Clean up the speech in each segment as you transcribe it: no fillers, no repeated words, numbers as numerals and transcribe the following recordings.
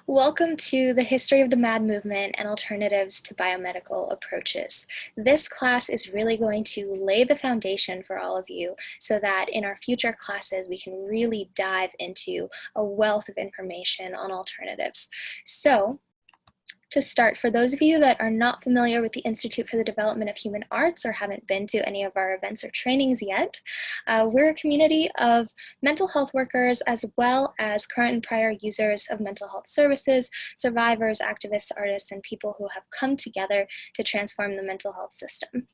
Welcome to the History of the MAD Movement and Alternatives to Biomedical Approaches. This class is really going to lay the foundation for all of you so that in our future classes we can really dive into a wealth of information on alternatives. So, to start, for those of you that are not familiar with the Institute for the Development of Human Arts or haven't been to any of our events or trainings yet, we're a community of mental health workers as well as current and prior users of mental health services, survivors, activists, artists, and people who have come together to transform the mental health system.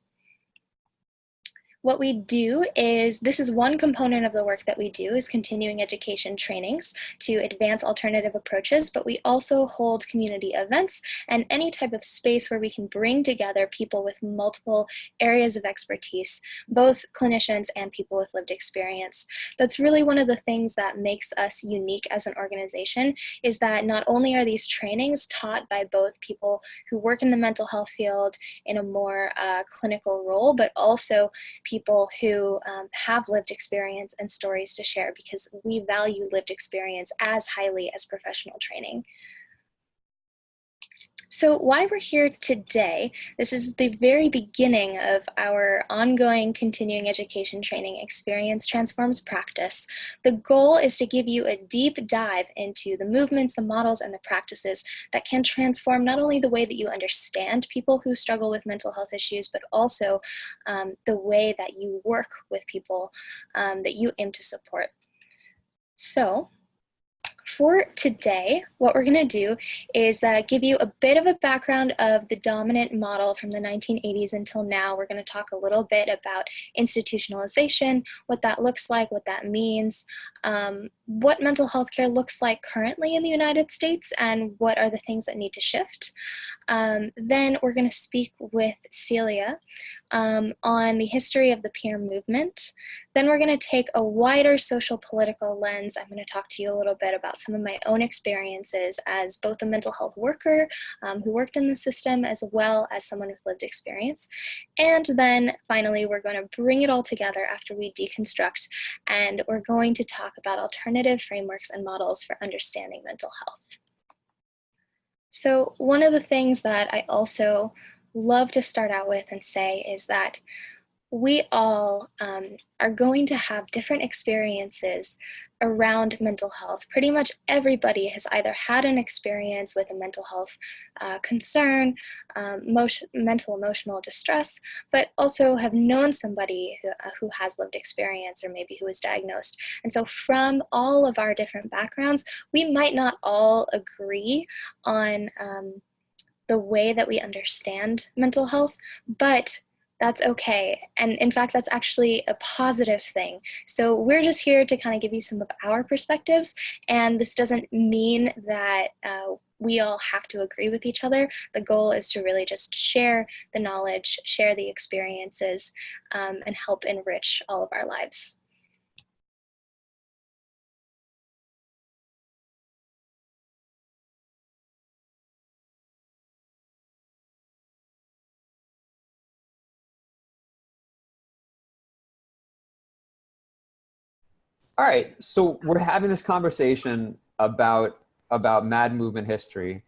What we do is, this is one component of the work that we do, is continuing education trainings to advance alternative approaches, but we also hold community events and any type of space where we can bring together people with multiple areas of expertise, both clinicians and people with lived experience. That's really one of the things that makes us unique as an organization, is that not only are these trainings taught by both people who work in the mental health field in a more clinical role, but also people who have lived experience and stories to share, because we value lived experience as highly as professional training. So why we're here today, this is the very beginning of our ongoing continuing education training, Experience Transforms Practice. The goal is to give you a deep dive into the movements, the models, and the practices that can transform not only the way that you understand people who struggle with mental health issues, but also the way that you work with people that you aim to support. So, for today, what we're going to do is give you a bit of a background of the dominant model from the 1980s until now. We're going to talk a little bit about institutionalization, what that looks like, what that means, what mental health care looks like currently in the United States, and what are the things that need to shift. Then we're going to speak with Celia on the history of the peer movement. Then we're going to take a wider social political lens. I'm going to talk to you a little bit about some of my own experiences as both a mental health worker who worked in the system, as well as someone with lived experience. And then finally, we're going to bring it all together after we deconstruct, and we're going to talk about alternative frameworks and models for understanding mental health. So one of the things that I also love to start out with and say is that we all are going to have different experiences around mental health. Pretty much everybody has either had an experience with a mental health concern, mental emotional distress, but also have known somebody who has lived experience, or maybe who was diagnosed. And so from all of our different backgrounds, we might not all agree on the way that we understand mental health, but that's okay. And in fact, that's actually a positive thing. So we're just here to kind of give you some of our perspectives. And this doesn't mean that we all have to agree with each other. The goal is to really just share the knowledge, share the experiences, and help enrich all of our lives. All right, so we're having this conversation about MAD movement history,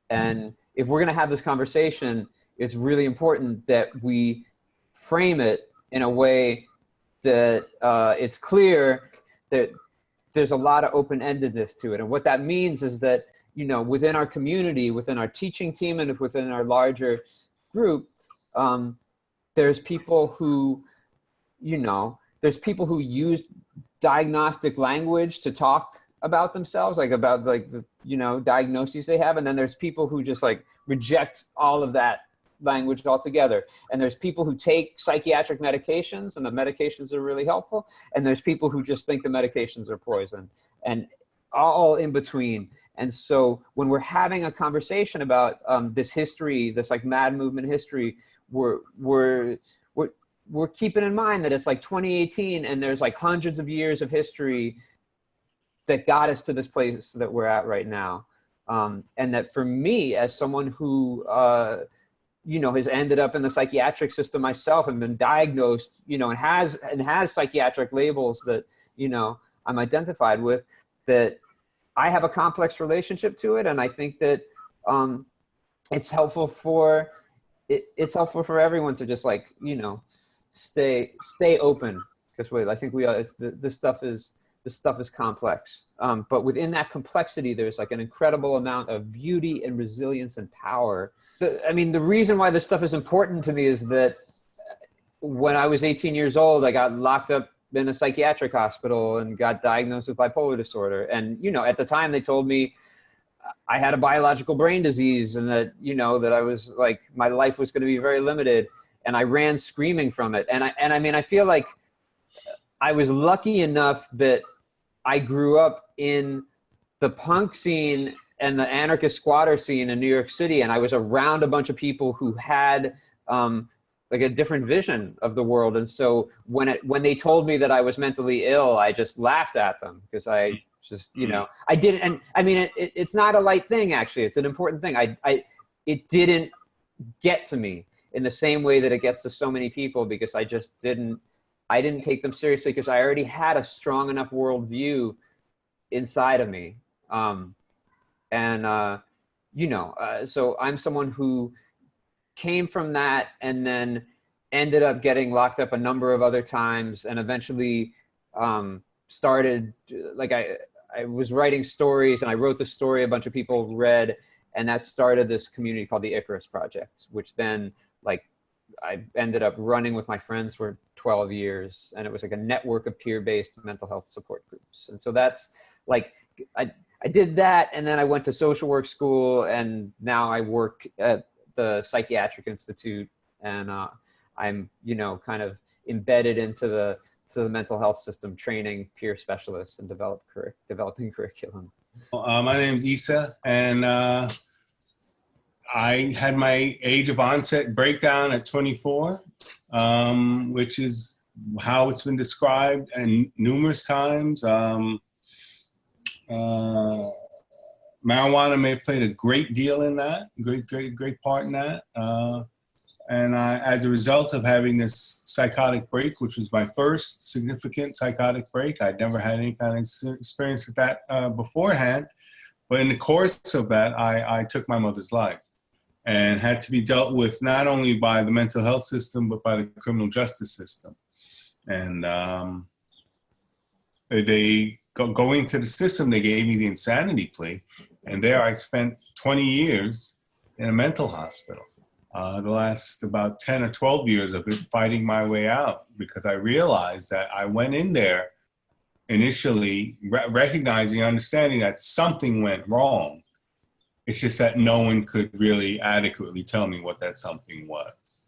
and if we're going to have this conversation, it's really important that we frame it in a way that it's clear that there's a lot of open-endedness to it. And what that means is that, you know, within our community, within our teaching team, and within our larger group, there's people who, you know, there's people who use diagnostic language to talk about themselves, like about like the, you know, diagnoses they have. And then there's people who just like reject all of that language altogether. And there's people who take psychiatric medications and the medications are really helpful. And there's people who just think the medications are poison, and all in between. And so when we're having a conversation about this history, this like MAD movement history, we're keeping in mind that it's like 2018 and there's like hundreds of years of history that got us to this place that we're at right now. And that for me, as someone who, you know, has ended up in the psychiatric system myself and been diagnosed, you know, and has psychiatric labels that, you know, I'm identified with, that I have a complex relationship to it, and I think that it's helpful for it's helpful for everyone to just like, you know, stay open, because I think we are, this stuff is complex, but within that complexity there's like an incredible amount of beauty and resilience and power. So, I mean, the reason why this stuff is important to me is that when I was 18 years old, I got locked up in a psychiatric hospital and got diagnosed with bipolar disorder. And, you know, at the time they told me I had a biological brain disease and that, you know, that I was like, my life was going to be very limited. And I ran screaming from it. And I mean, I feel like I was lucky enough that I grew up in the punk scene and the anarchist squatter scene in New York City. And I was around a bunch of people who had, like a different vision of the world. And so when they told me that I was mentally ill, I just laughed at them, because I just, you know, I didn't, and I mean, it's not a light thing, actually. It's an important thing. It didn't get to me in the same way that it gets to so many people, because I didn't take them seriously, because I already had a strong enough worldview inside of me. You know, so I'm someone who came from that and then ended up getting locked up a number of other times, and eventually started, like, I was writing stories, and I wrote the story a bunch of people read, and that started this community called the Icarus Project, which then, like, I ended up running with my friends for 12 years, and it was like a network of peer-based mental health support groups. And so that's like, I did that, and then I went to social work school, and now I work at the Psychiatric Institute, and I'm, you know, kind of embedded into the mental health system, training peer specialists and developing curriculum. My name's Issa, and I had my age of onset breakdown at 24, which is how it's been described and numerous times. Marijuana may have played a great deal in that, great part in that. And as a result of having this psychotic break, which was my first significant psychotic break, I'd never had any kind of experience with that beforehand. But in the course of that, I took my mother's life, and had to be dealt with not only by the mental health system, but by the criminal justice system. And going to the system, they gave me the insanity plea. And there I spent 20 years in a mental hospital. The last about 10 or 12 years of it, fighting my way out, because I realized that I went in there initially recognizing, understanding that something went wrong. It's just that no one could really adequately tell me what that something was.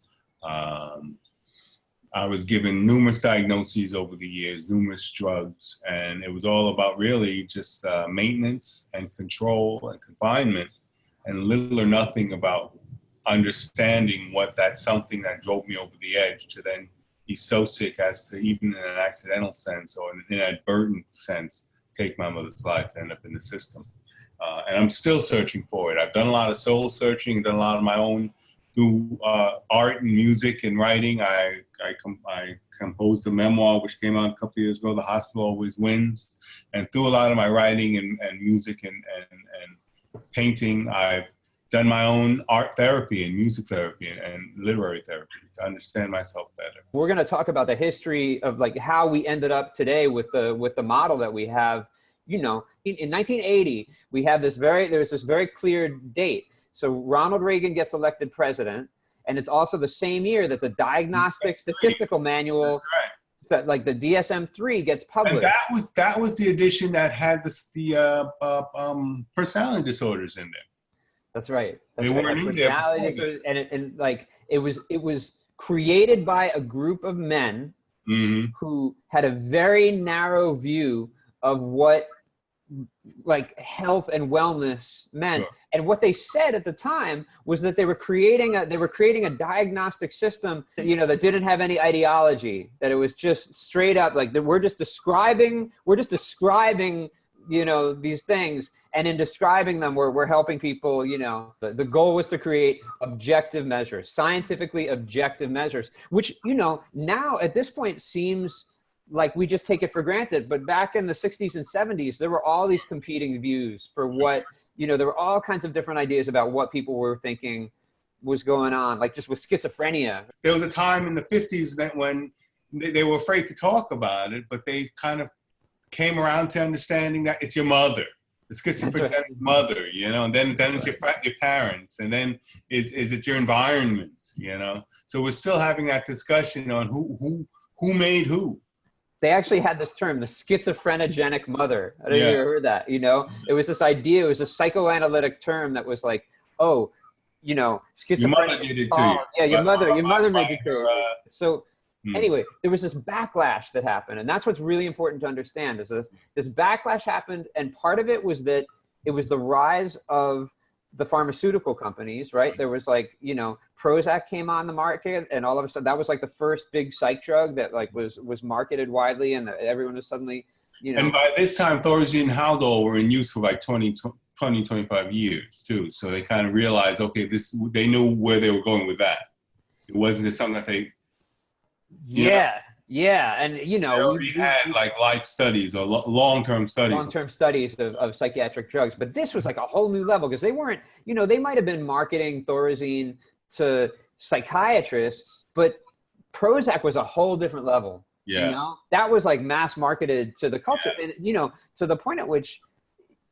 I was given numerous diagnoses over the years, numerous drugs, and it was all about really just maintenance and control and confinement, and little or nothing about understanding what that something that drove me over the edge to then be so sick as to, even in an accidental sense or an inadvertent sense, take my mother's life and end up in the system. And I'm still searching for it. I've done a lot of soul searching, done a lot of my own through art and music and writing. I composed a memoir which came out a couple of years ago, The Hospital Always Wins. And through a lot of my writing and music and painting, I've done my own art therapy and music therapy and literary therapy to understand myself better. We're going to talk about the history of like how we ended up today with the model that we have. You know, in 1980, there's this very clear date. So Ronald Reagan gets elected president, and it's also the same year that the Diagnostic Statistical Manual, that, like the DSM-3, gets published. And that was the edition that had the personality disorders in there. That's right. They weren't in there. And like it was created by a group of men who had a very narrow view of what like health and wellness meant. Sure. And what they said at the time was that they were creating a diagnostic system that, you know, that didn't have any ideology, that it was just straight up like that we're just describing, you know, these things, and in describing them, we're helping people, you know. The goal was to create objective measures, scientifically objective measures, which, you know, now at this point seems like we just take it for granted. But back in the 60s and 70s, there were all these competing views for what, you know, there were all kinds of different ideas about what people were thinking was going on, like just with schizophrenia. There was a time in the 50s that when they were afraid to talk about it, but they kind of came around to understanding that it's your mother, the schizophrenic mother, you know, and then it's your parents, and then is it your environment, you know? So we're still having that discussion on who made who. They actually had this term, the schizophrenogenic mother. I don't know if you ever heard that, you know? It was this idea, it was a psychoanalytic term that was like, oh, you know, schizophrenia. Your mother did it to you. Yeah, your mother made it to you. So anyway, there was this backlash that happened, and that's what's really important to understand is this backlash happened, and part of it was that it was the rise of the pharmaceutical companies, right? There was like, you know, Prozac came on the market, and all of a sudden that was like the first big psych drug that like was marketed widely, and everyone was suddenly, you know. And by this time, Thorazine and Haldol were in use for like 25 years too. So they kind of realized, okay, they knew where they were going with that. It wasn't just something that they, and you know, they already had like life studies or long-term studies of psychiatric drugs, but this was like a whole new level because they weren't, you know, they might have been marketing Thorazine to psychiatrists, but Prozac was a whole different level. You know, that was like mass marketed to the culture, and you know, to the point at which,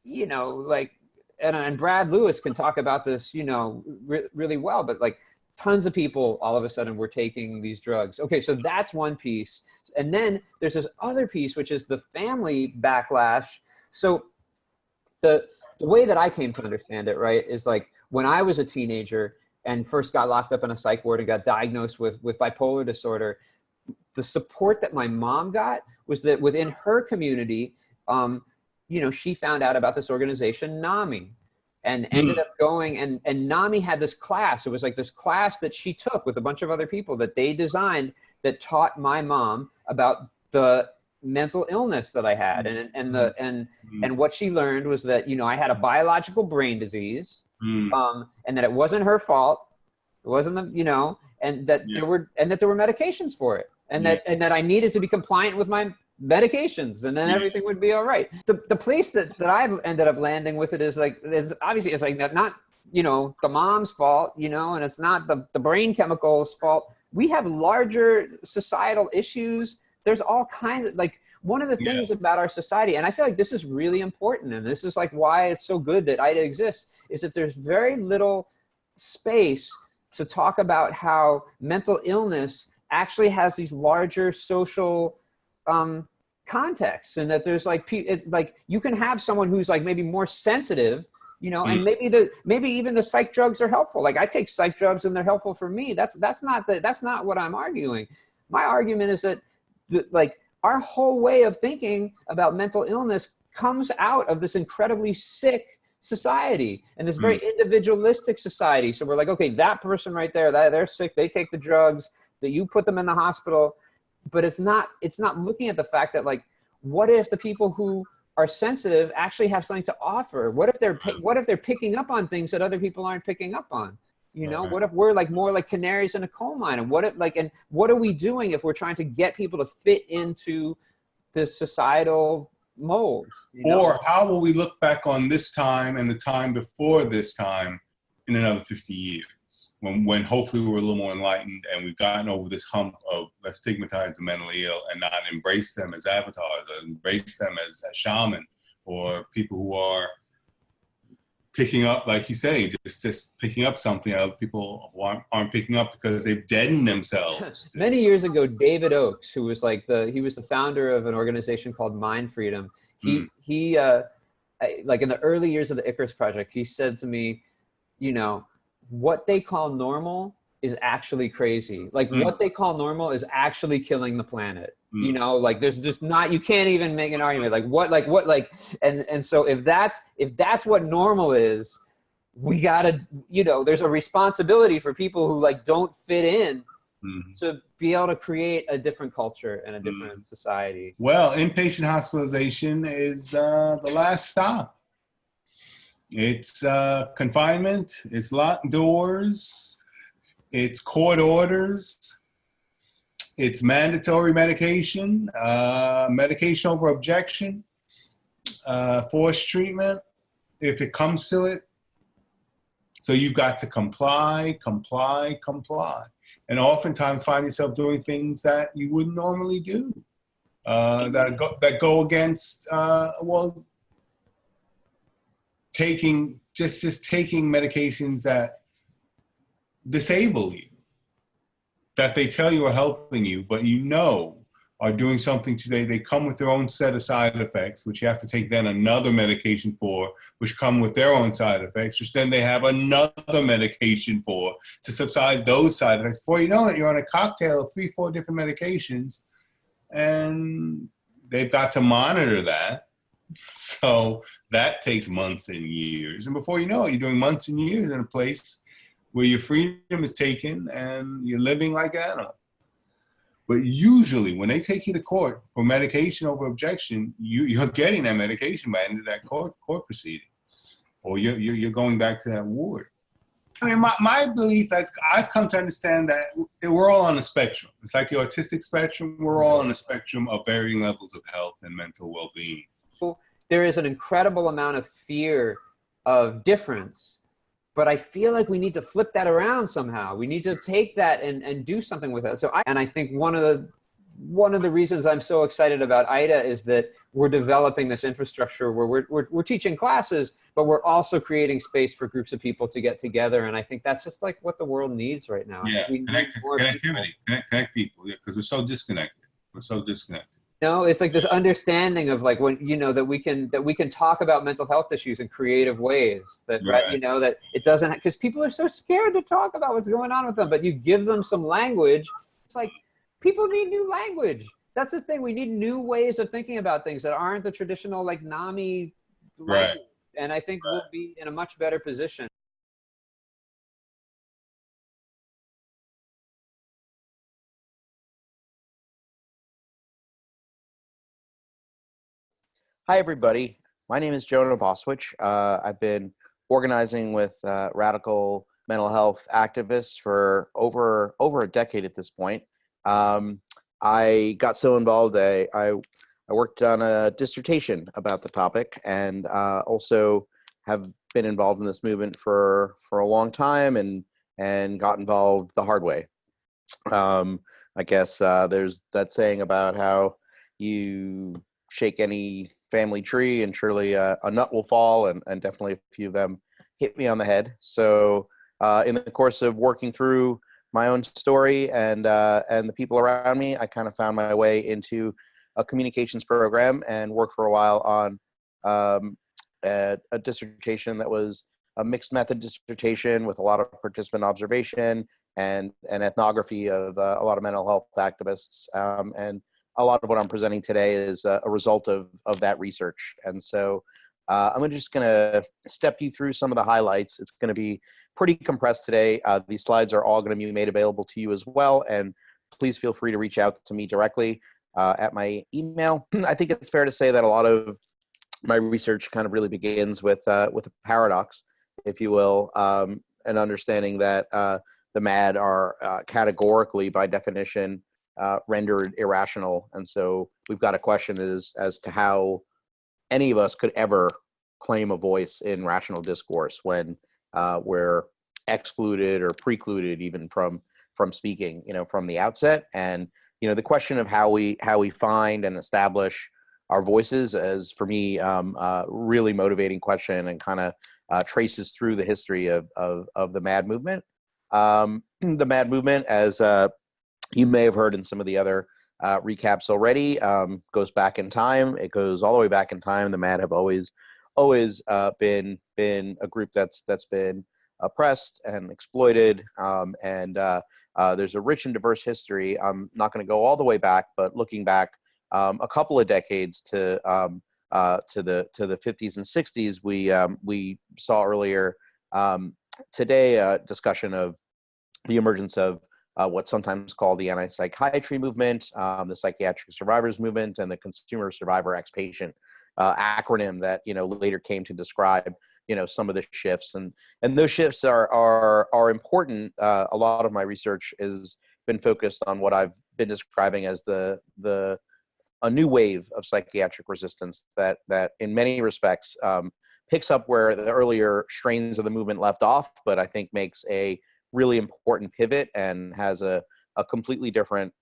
you know, like, and Brad Lewis can talk about this, you know, really well, but like tons of people all of a sudden were taking these drugs. Okay, so that's one piece. And then there's this other piece, which is the family backlash. So the way that I came to understand it, right, is like when I was a teenager and first got locked up in a psych ward and got diagnosed with bipolar disorder, the support that my mom got was that within her community, you know, she found out about this organization, NAMI, and ended up going, and NAMI had this class. It was like this class that she took with a bunch of other people that they designed that taught my mom about the mental illness that I had. And what she learned was that, you know, I had a biological brain disease, and that it wasn't her fault. It wasn't the, you know, and that there were medications for it. And that I needed to be compliant with my medications, and then everything would be all right. The place that I've ended up landing with it is like, it's obviously, it's like not, you know, the mom's fault, you know, and it's not the brain chemicals fault. We have larger societal issues. There's all kinds of, like, one of the things about our society, and I feel like this is really important, and this is like why it's so good that IDA exists, is that there's very little space to talk about how mental illness actually has these larger social contexts, and that there's like, like you can have someone who's like maybe more sensitive, you know, and maybe even the psych drugs are helpful. Like I take psych drugs and they're helpful for me. That's not what I'm arguing. My argument is that like our whole way of thinking about mental illness comes out of this incredibly sick society and this very individualistic society. So we're like, okay, that person right there, they're sick, they take the drugs, that you put them in the hospital. But it's not looking at the fact that, like, what if the people who are sensitive actually have something to offer? What if they're picking up on things that other people aren't picking up on? You know, what if we're like more like canaries in a coal mine? And what are we doing if we're trying to get people to fit into the societal mold? You know? Or how will we look back on this time and the time before this time in another 50 years? When hopefully we're a little more enlightened and we've gotten over this hump of let's stigmatize the mentally ill and not embrace them as avatars, or embrace them as shaman, or people who are picking up, like you say, just picking up something other people who aren't picking up because they've deadened themselves. Many years ago, David Oakes, who was like he was the founder of an organization called Mind Freedom. He like in the early years of the Icarus Project, he said to me, you know, what they call normal is actually crazy. Like what they call normal is actually killing the planet. You know, like there's just not, you can't even make an argument. And so if that's what normal is, we gotta, you know, there's a responsibility for people who like don't fit in to be able to create a different culture and a different society. Well, inpatient hospitalization is the last stop. It's confinement, it's locked doors, it's court orders, It's mandatory medication, medication over objection, forced treatment, if it comes to it. So you've got to comply, comply, comply. And oftentimes find yourself doing things that you wouldn't normally do, that go against, well, taking medications that disable you, that they tell you are helping you, but you know are doing something today. They come with their own set of side effects, which you have to take then another medication for, which come with their own side effects, which then they have another medication for to subside those side effects. Before you know it, you're on a cocktail of 3-4 different medications, and they've got to monitor that. So that takes months and years. And before you know it, you're doing months and years in a place where your freedom is taken and you're living like an animal. But usually when they take you to court for medication over objection, you're getting that medication by the end of that court proceeding, or you're going back to that ward. I mean, my belief is I've come to understand that we're all on a spectrum. It's like the autistic spectrum. We're all on a spectrum of varying levels of health and mental well-being. There is an incredible amount of fear of difference, but I feel like we need to flip that around somehow. We need to take that and do something with it. So I think one of the reasons I'm so excited about IDA is that we're developing this infrastructure where we're teaching classes, but we're also creating space for groups of people to get together. And I think that's just like what the world needs right now. Yeah, connectivity, connect people, because we're so disconnected. We're so disconnected. No, it's like this understanding of like when, you know, that we can talk about mental health issues in creative ways, that, right. You know, that it doesn't, because people are so scared to talk about what's going on with them, but you give them some language. It's like people need new language. That's the thing. We need new ways of thinking about things that aren't the traditional like NAMI language. Right. And I think we'll be in a much better position. Hi, everybody. My name is Jonah Boswich. I've been organizing with radical mental health activists for over a decade at this point. I got so involved, I worked on a dissertation about the topic, and also have been involved in this movement for a long time, and got involved the hard way. I guess there's that saying about how you shake any family tree and surely a nut will fall, and definitely a few of them hit me on the head. So in the course of working through my own story and the people around me, I kind of found my way into a communications program and worked for a while on a dissertation that was a mixed method dissertation with a lot of participant observation and ethnography of a lot of mental health activists, and a lot of what I'm presenting today is a result of that research. And so I'm just going to step you through some of the highlights. It's going to be pretty compressed today. These slides are all going to be made available to you as well. And please feel free to reach out to me directly at my email. I think it's fair to say that a lot of my research kind of really begins with a paradox, if you will, an understanding that the MAD are categorically, by definition, rendered irrational. And so we've got a question as to how any of us could ever claim a voice in rational discourse when we're excluded or precluded even from speaking, from the outset. And the question of how we find and establish our voices is, for me, really motivating question, and kind of traces through the history of the MAD movement. The MAD movement, as you may have heard in some of the other recaps already, goes back in time. It goes all the way back in time. The MAD have always been a group that's been oppressed and exploited, and there's a rich and diverse history. I'm not going to go all the way back, but looking back a couple of decades to the 50s and 60s, we saw earlier today a discussion of the emergence of what's sometimes called the anti-psychiatry movement, the psychiatric survivors movement, and the consumer survivor ex-patient acronym that later came to describe some of the shifts, and those shifts are important. A lot of my research has been focused on what I've been describing as a new wave of psychiatric resistance that in many respects picks up where the earlier strains of the movement left off, but I think makes a really important pivot and has a completely different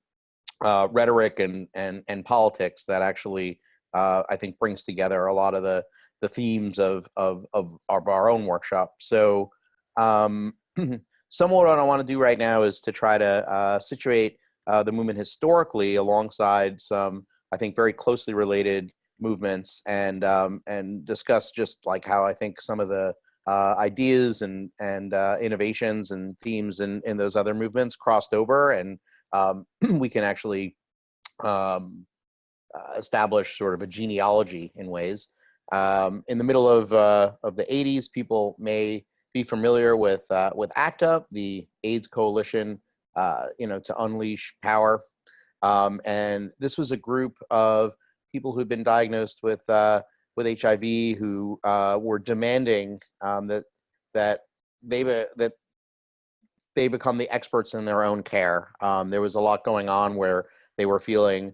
rhetoric and politics that actually I think brings together a lot of the themes of our own workshop. So somewhat what I want to do right now is to try to situate the movement historically alongside some, I think, very closely related movements, and discuss just like how I think some of the ideas and innovations and themes in those other movements crossed over, and we can actually establish sort of a genealogy in ways. In the middle of the 80s, people may be familiar with ACTA, the AIDS coalition, to unleash power. And this was a group of people who'd been diagnosed with HIV who were demanding that they become the experts in their own care. There was a lot going on where they were feeling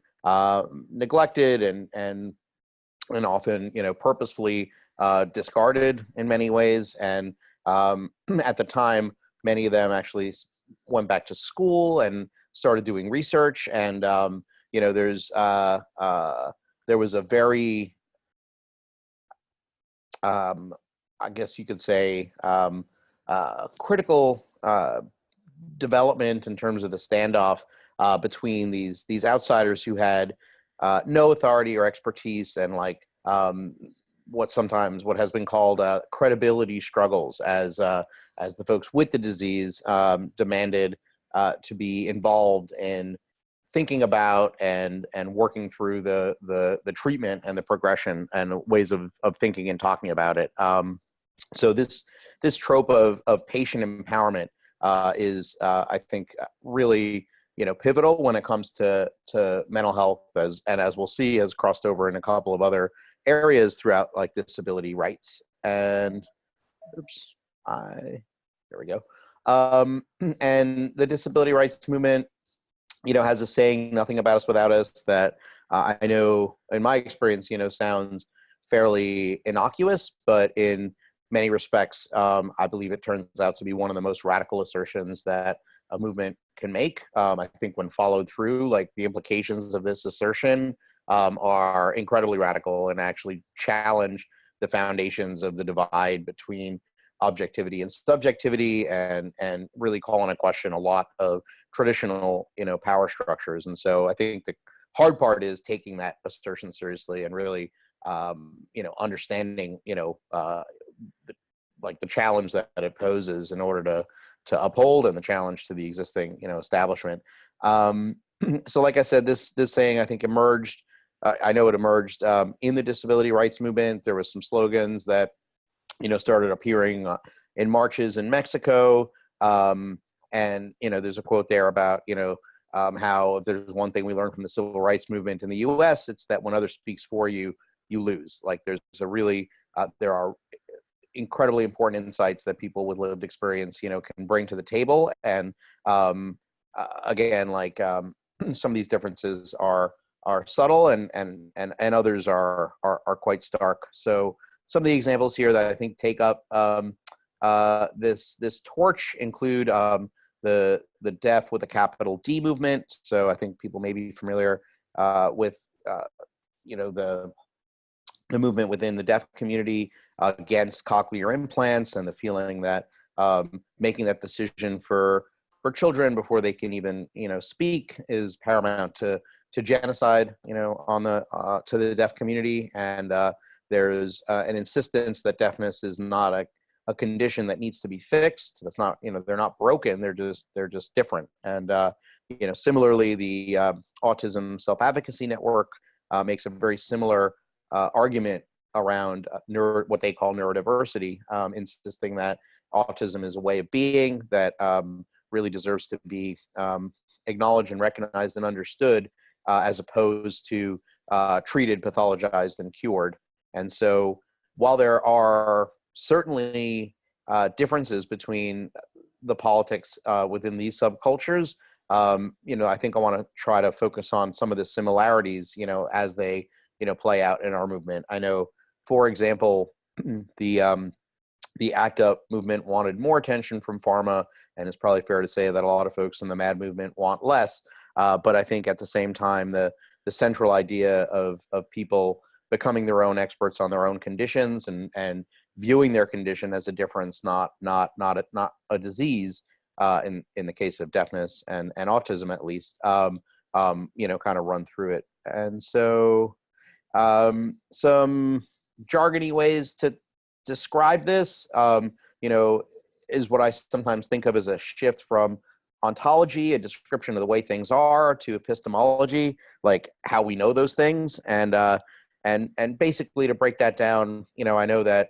neglected and often, purposefully discarded in many ways. And at the time, many of them actually went back to school and started doing research. And there was a very, I guess you could say, critical development in terms of the standoff between these outsiders who had no authority or expertise, and what has been called credibility struggles, as the folks with the disease demanded to be involved in thinking about and working through the treatment and the progression and ways of thinking and talking about it. So this trope of patient empowerment is, I think, really pivotal when it comes to mental health, as we'll see, has crossed over in a couple of other areas throughout, like disability rights. And there we go. And the disability rights movement, has a saying, "Nothing about us without us," that I know in my experience, sounds fairly innocuous, but in many respects, I believe it turns out to be one of the most radical assertions that a movement can make. I think when followed through, the implications of this assertion are incredibly radical and actually challenge the foundations of the divide between objectivity and subjectivity, and really call into question a lot of traditional, power structures. And so I think the hard part is taking that assertion seriously and really, understanding, the challenge that it poses in order to uphold, and the challenge to the existing, establishment. So like I said, this saying, I think, emerged. I know it emerged in the disability rights movement. There was some slogans that, started appearing in marches in Mexico. And, there's a quote there about, how if there's one thing we learned from the civil rights movement in the US, it's that when others speaks for you, you lose. There's a really, there are incredibly important insights that people with lived experience, can bring to the table. And again, some of these differences are subtle, and others are quite stark. So some of the examples here that I think take up this torch include the deaf with a capital D movement. So I think people may be familiar with the movement within the deaf community against cochlear implants, and the feeling that making that decision for children before they can even speak is paramount to genocide on to the deaf community. And there's an insistence that deafness is not a condition that needs to be fixed. That's not, they're not broken. They're just different. And similarly, the Autism Self-Advocacy Network makes a very similar argument around what they call neurodiversity, insisting that autism is a way of being that really deserves to be acknowledged and recognized and understood, as opposed to treated, pathologized, and cured. And so while there are certainly differences between the politics within these subcultures, I think I want to try to focus on some of the similarities, as they, play out in our movement. I know, for example, the ACT UP movement wanted more attention from pharma, and it's probably fair to say that a lot of folks in the MAD movement want less. But I think at the same time, the central idea of people becoming their own experts on their own conditions and viewing their condition as a difference, not a disease, in the case of deafness and autism at least, kind of run through it. And so some jargony ways to describe this, is what I sometimes think of as a shift from ontology, a description of the way things are, to epistemology, like how we know those things. And basically, to break that down, I know that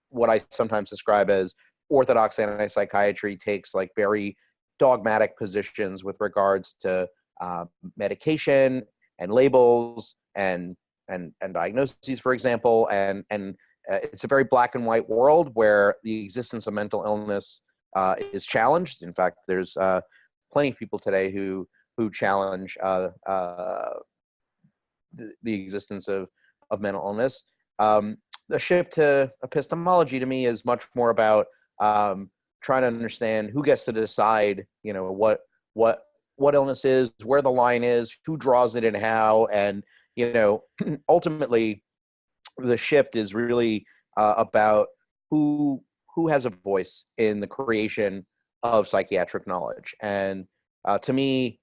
what I sometimes describe as orthodox anti-psychiatry takes like very dogmatic positions with regards to medication and labels and diagnoses, for example, and it's a very black and white world where the existence of mental illness is challenged. In fact, there's plenty of people today who challenge the existence of mental illness. The shift to epistemology to me is much more about trying to understand who gets to decide, what illness is, where the line is, who draws it, and how. And ultimately, the shift is really about who has a voice in the creation of psychiatric knowledge. And to me,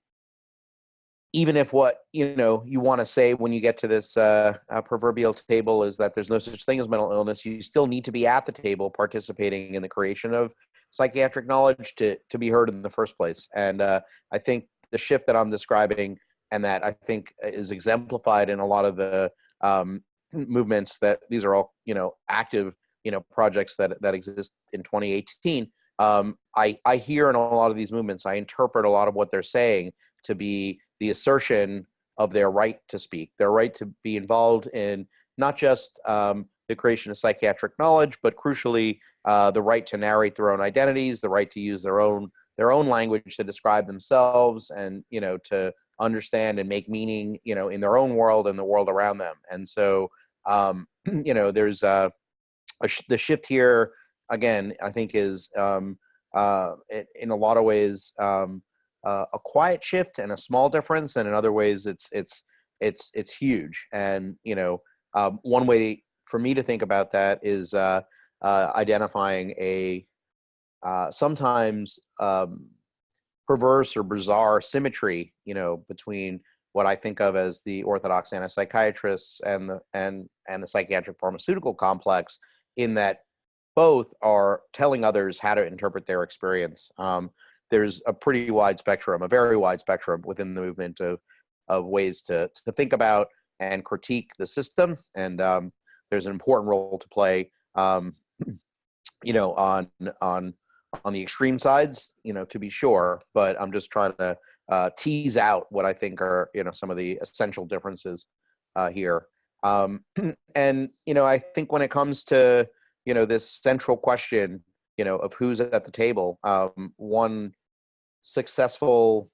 even if what you want to say when you get to this proverbial table is that there's no such thing as mental illness, you still need to be at the table participating in the creation of psychiatric knowledge to be heard in the first place. And I think the shift that I'm describing, and that I think is exemplified in a lot of the movements, that these are all active projects that exist in 2018. I hear in a lot of these movements, I interpret a lot of what they're saying to be the assertion of their right to speak, their right to be involved in not just the creation of psychiatric knowledge, but crucially the right to narrate their own identities, the right to use their own language to describe themselves, and to understand and make meaning in their own world and the world around them. And so there's the shift here again, I think, is in a lot of ways a quiet shift and a small difference, and in other ways it's huge. And one way for me to think about that is identifying a sometimes perverse or bizarre symmetry, between what I think of as the orthodox antipsychiatrists and the psychiatric pharmaceutical complex, in that both are telling others how to interpret their experience. There's a pretty wide spectrum, a very wide spectrum within the movement of ways to think about and critique the system. And there's an important role to play, on the extreme sides, to be sure. But I'm just trying to tease out what I think are, some of the essential differences here. And, I think when it comes to, this central question, of who's at the table, one successful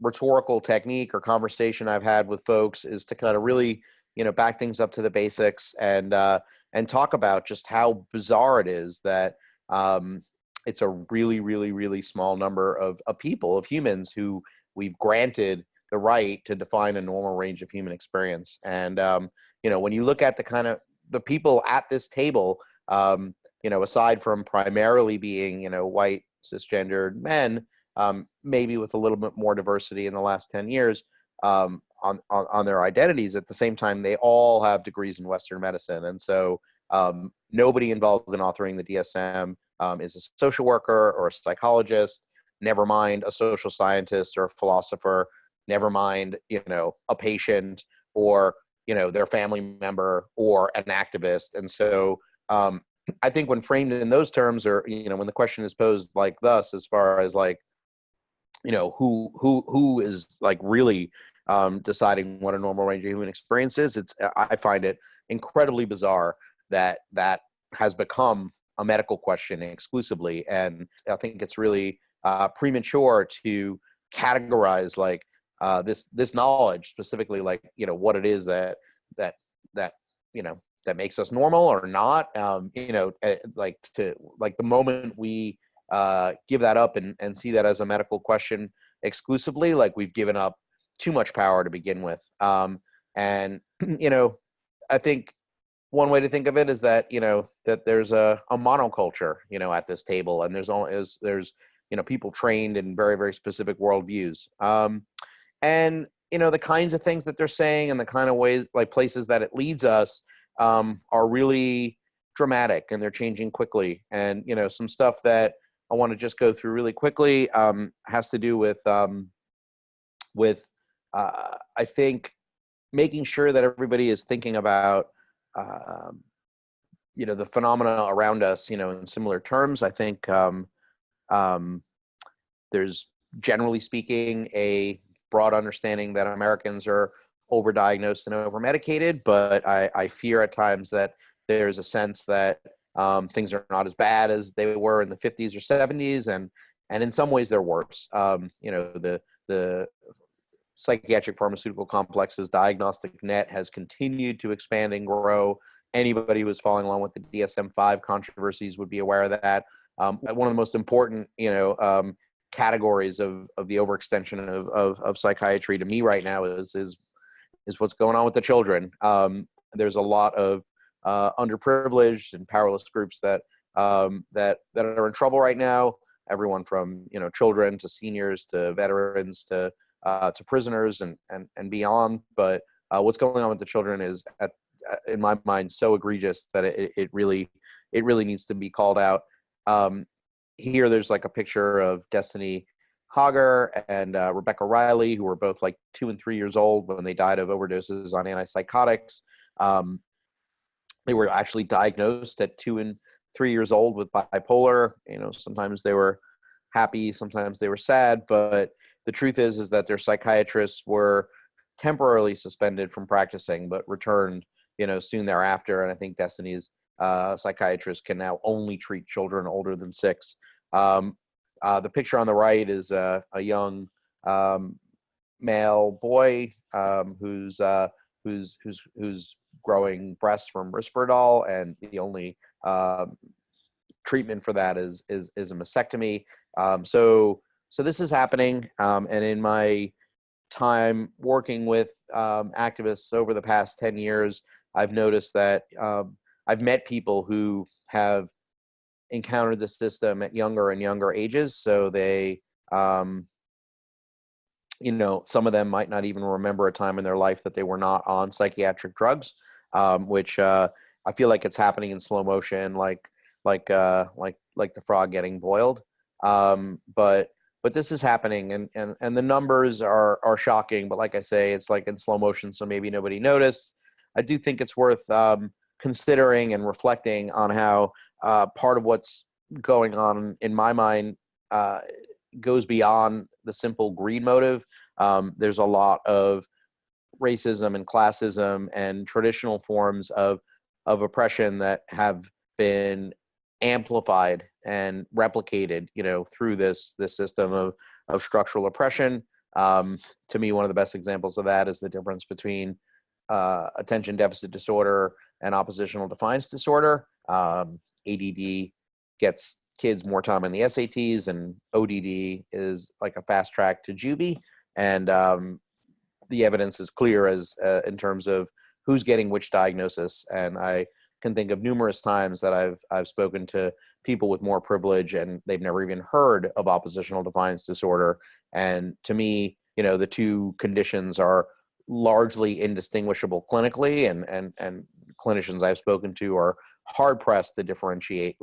rhetorical technique or conversation I've had with folks is to kind of really, back things up to the basics and talk about just how bizarre it is that it's a really, really, really small number of people, of humans, who we've granted the right to define a normal range of human experience. And, when you look at the kind of the people at this table, aside from primarily being, white, cisgendered men, maybe with a little bit more diversity in the last 10 years, on their identities, at the same time, they all have degrees in Western medicine. And so nobody involved in authoring the DSM is a social worker or a psychologist, never mind a social scientist or a philosopher, never mind, a patient or, their family member or an activist. And so I think when framed in those terms, or, when the question is posed like thus, as far as like, who is like really deciding what a normal range of human experience is, I find it incredibly bizarre that has become a medical question exclusively. And I think it's really premature to categorize like this knowledge specifically, like what it is that that that makes us normal or not. Like the moment we give that up and see that as a medical question exclusively, like we've given up too much power to begin with. And I think one way to think of it is that that there's a monoculture at this table, and there's people trained in very, very specific worldviews. And the kinds of things that they're saying and the kind of ways, like places that it leads us, are really dramatic, and they're changing quickly. And some stuff that I want to just go through really quickly has to do with I think making sure that everybody is thinking about the phenomena around us in similar terms. I think there's, generally speaking, a broad understanding that Americans are overdiagnosed and overmedicated, but I fear at times that there's a sense that things are not as bad as they were in the 50s or 70s, and in some ways they're worse. The psychiatric pharmaceutical complex's diagnostic net has continued to expand and grow. Anybody who was following along with the DSM-5 controversies would be aware of that. One of the most important, categories of the overextension of psychiatry to me right now is what's going on with the children. There's a lot of underprivileged and powerless groups that are in trouble right now. Everyone from children to seniors to veterans to prisoners and beyond. But what's going on with the children is, in my mind, so egregious that it really needs to be called out. Here, there's like a picture of Destiny Hager and Rebecca Riley, who were both like 2 and 3 years old when they died of overdoses on antipsychotics. They were actually diagnosed at 2 and 3 years old with bipolar. Sometimes they were happy, sometimes they were sad, but the truth is that their psychiatrists were temporarily suspended from practicing, but returned, soon thereafter. And I think Destiny's psychiatrist can now only treat children older than 6. The picture on the right is a young male boy who's growing breasts from Risperdal, and the only treatment for that is a mastectomy. So this is happening, and in my time working with activists over the past 10 years, I've noticed that I've met people who have encountered the system at younger and younger ages. So they, some of them might not even remember a time in their life that they were not on psychiatric drugs, which I feel like it's happening in slow motion, like the frog getting boiled. But this is happening, and the numbers are shocking. But like I say, it's like in slow motion, so maybe nobody noticed. I do think it's worth considering and reflecting on how part of what's going on in my mind goes beyond the simple greed motive. There's a lot of racism and classism and traditional forms of oppression that have been amplified and replicated, through this system of structural oppression. To me, one of the best examples of that is the difference between attention deficit disorder and oppositional defiance disorder. ADD gets kids more time in the SATs, and ODD is like a fast track to juvie. And the evidence is clear as in terms of who's getting which diagnosis. And I can think of numerous times that I've spoken to people with more privilege, and they've never even heard of oppositional defiance disorder. And to me, the two conditions are largely indistinguishable clinically, and clinicians I've spoken to are hard pressed to differentiate,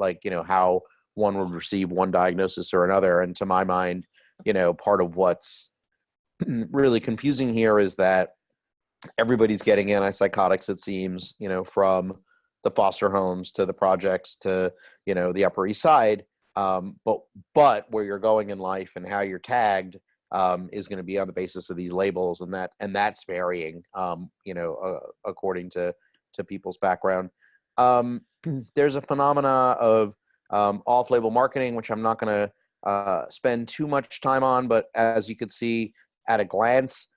how one would receive one diagnosis or another. And to my mind, part of what's really confusing here is that everybody's getting antipsychotics, it seems, from the foster homes to the projects to, the Upper East Side. But where you're going in life and how you're tagged is going to be on the basis of these labels, and that's varying, according to people's background. There's a phenomena of off-label marketing, which I'm not going to spend too much time on, but as you could see at a glance,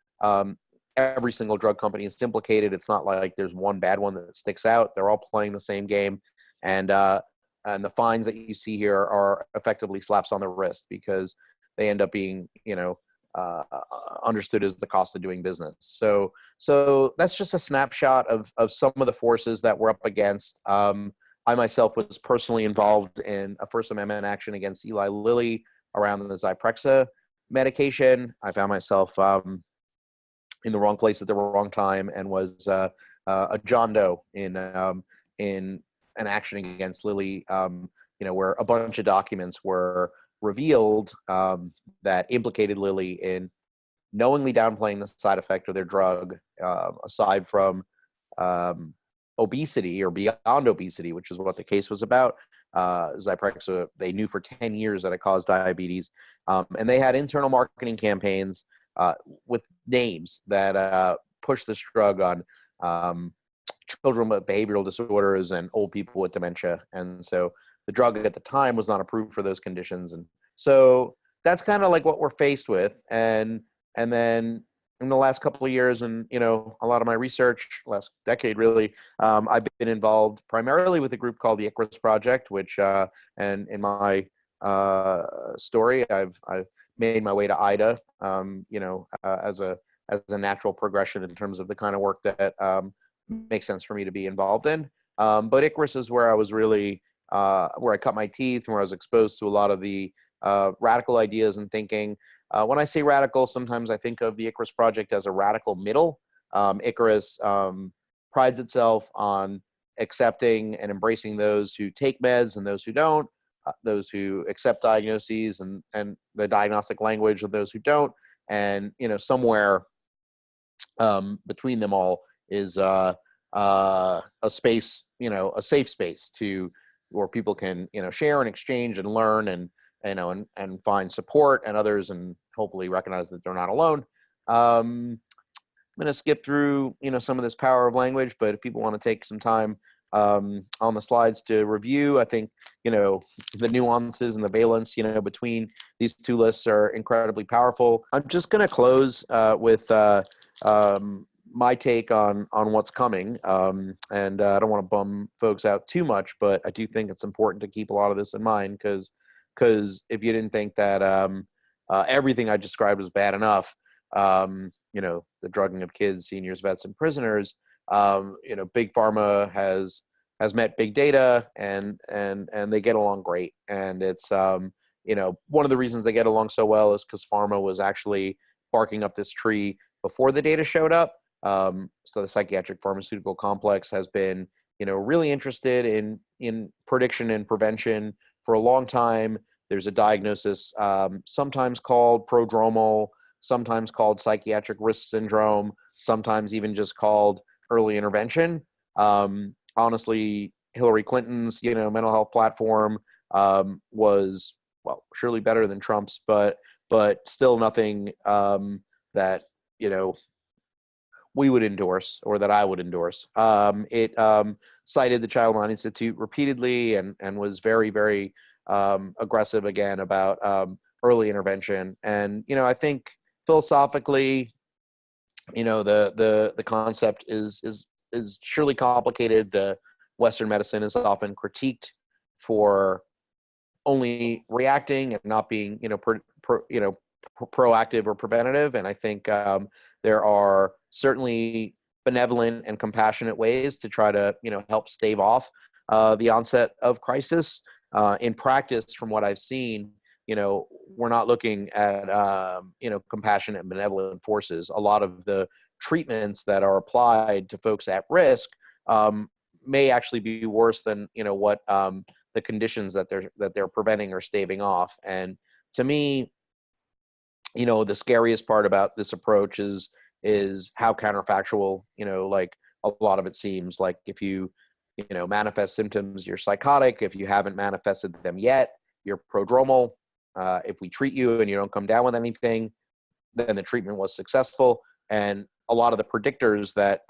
every single drug company is implicated. It's not like there's one bad one that sticks out. They're all playing the same game, and the fines that you see here are effectively slaps on the wrist because they end up being, understood as the cost of doing business. So that's just a snapshot of some of the forces that we're up against. I myself was personally involved in a First Amendment action against Eli Lilly around the Zyprexa medication. I found myself in the wrong place at the wrong time and was a John Doe in an action against Lilly, where a bunch of documents were revealed that implicated Lilly in knowingly downplaying the side effect of their drug, aside from obesity or beyond obesity, which is what the case was about. Zyprexa, they knew for 10 years that it caused diabetes. And they had internal marketing campaigns with names that push this drug on children with behavioral disorders and old people with dementia. And so the drug at the time was not approved for those conditions. And so that's kind of like what we're faced with. And then in the last couple of years and, a lot of my research, last decade really, I've been involved primarily with a group called the Icarus Project, which, and in my story, I've made my way to IDA, as a natural progression in terms of the kind of work that makes sense for me to be involved in. But Icarus is where I was really, where I cut my teeth, where I was exposed to a lot of the radical ideas and thinking. When I say radical, sometimes I think of the Icarus Project as a radical middle. Icarus prides itself on accepting and embracing those who take meds and those who don't, those who accept diagnoses and the diagnostic language of those who don't. And, somewhere between them all is a space, a safe space where people can, share and exchange and learn and find support and others and hopefully recognize that they're not alone. I'm going to skip through, some of this power of language, but if people want to take some time on the slides to review, I think, the nuances and the valence, between these two lists are incredibly powerful. I'm just going to close with my take on what's coming. And I don't want to bum folks out too much, but I do think it's important to keep a lot of this in mind because if you didn't think that everything I described was bad enough, the drugging of kids, seniors, vets, and prisoners, big pharma has met big data and they get along great. And it's, one of the reasons they get along so well is because pharma was actually barking up this tree before the data showed up. So the psychiatric pharmaceutical complex has been, really interested in prediction and prevention for a long time. There's a diagnosis, sometimes called prodromal, sometimes called psychiatric risk syndrome, sometimes even just called early intervention. Honestly, Hillary Clinton's, mental health platform was, well, surely better than Trump's, but still nothing that, we would endorse or that I would endorse. It cited the Child Mind Institute repeatedly and was very, very aggressive again about early intervention. And, I think philosophically, the concept is surely complicated. The Western medicine is often critiqued for only reacting and not being, proactive or preventative. And I think there are certainly benevolent and compassionate ways to try to, help stave off the onset of crisis. In practice, from what I've seen, we're not looking at, compassionate and benevolent forces. A lot of the treatments that are applied to folks at risk may actually be worse than, what the conditions that they're preventing or staving off. And to me, the scariest part about this approach is how counterfactual, like a lot of it seems. Like if you manifest symptoms, you're psychotic. If you haven't manifested them yet, you're prodromal. If we treat you and you don't come down with anything, then the treatment was successful. And a lot of the predictors that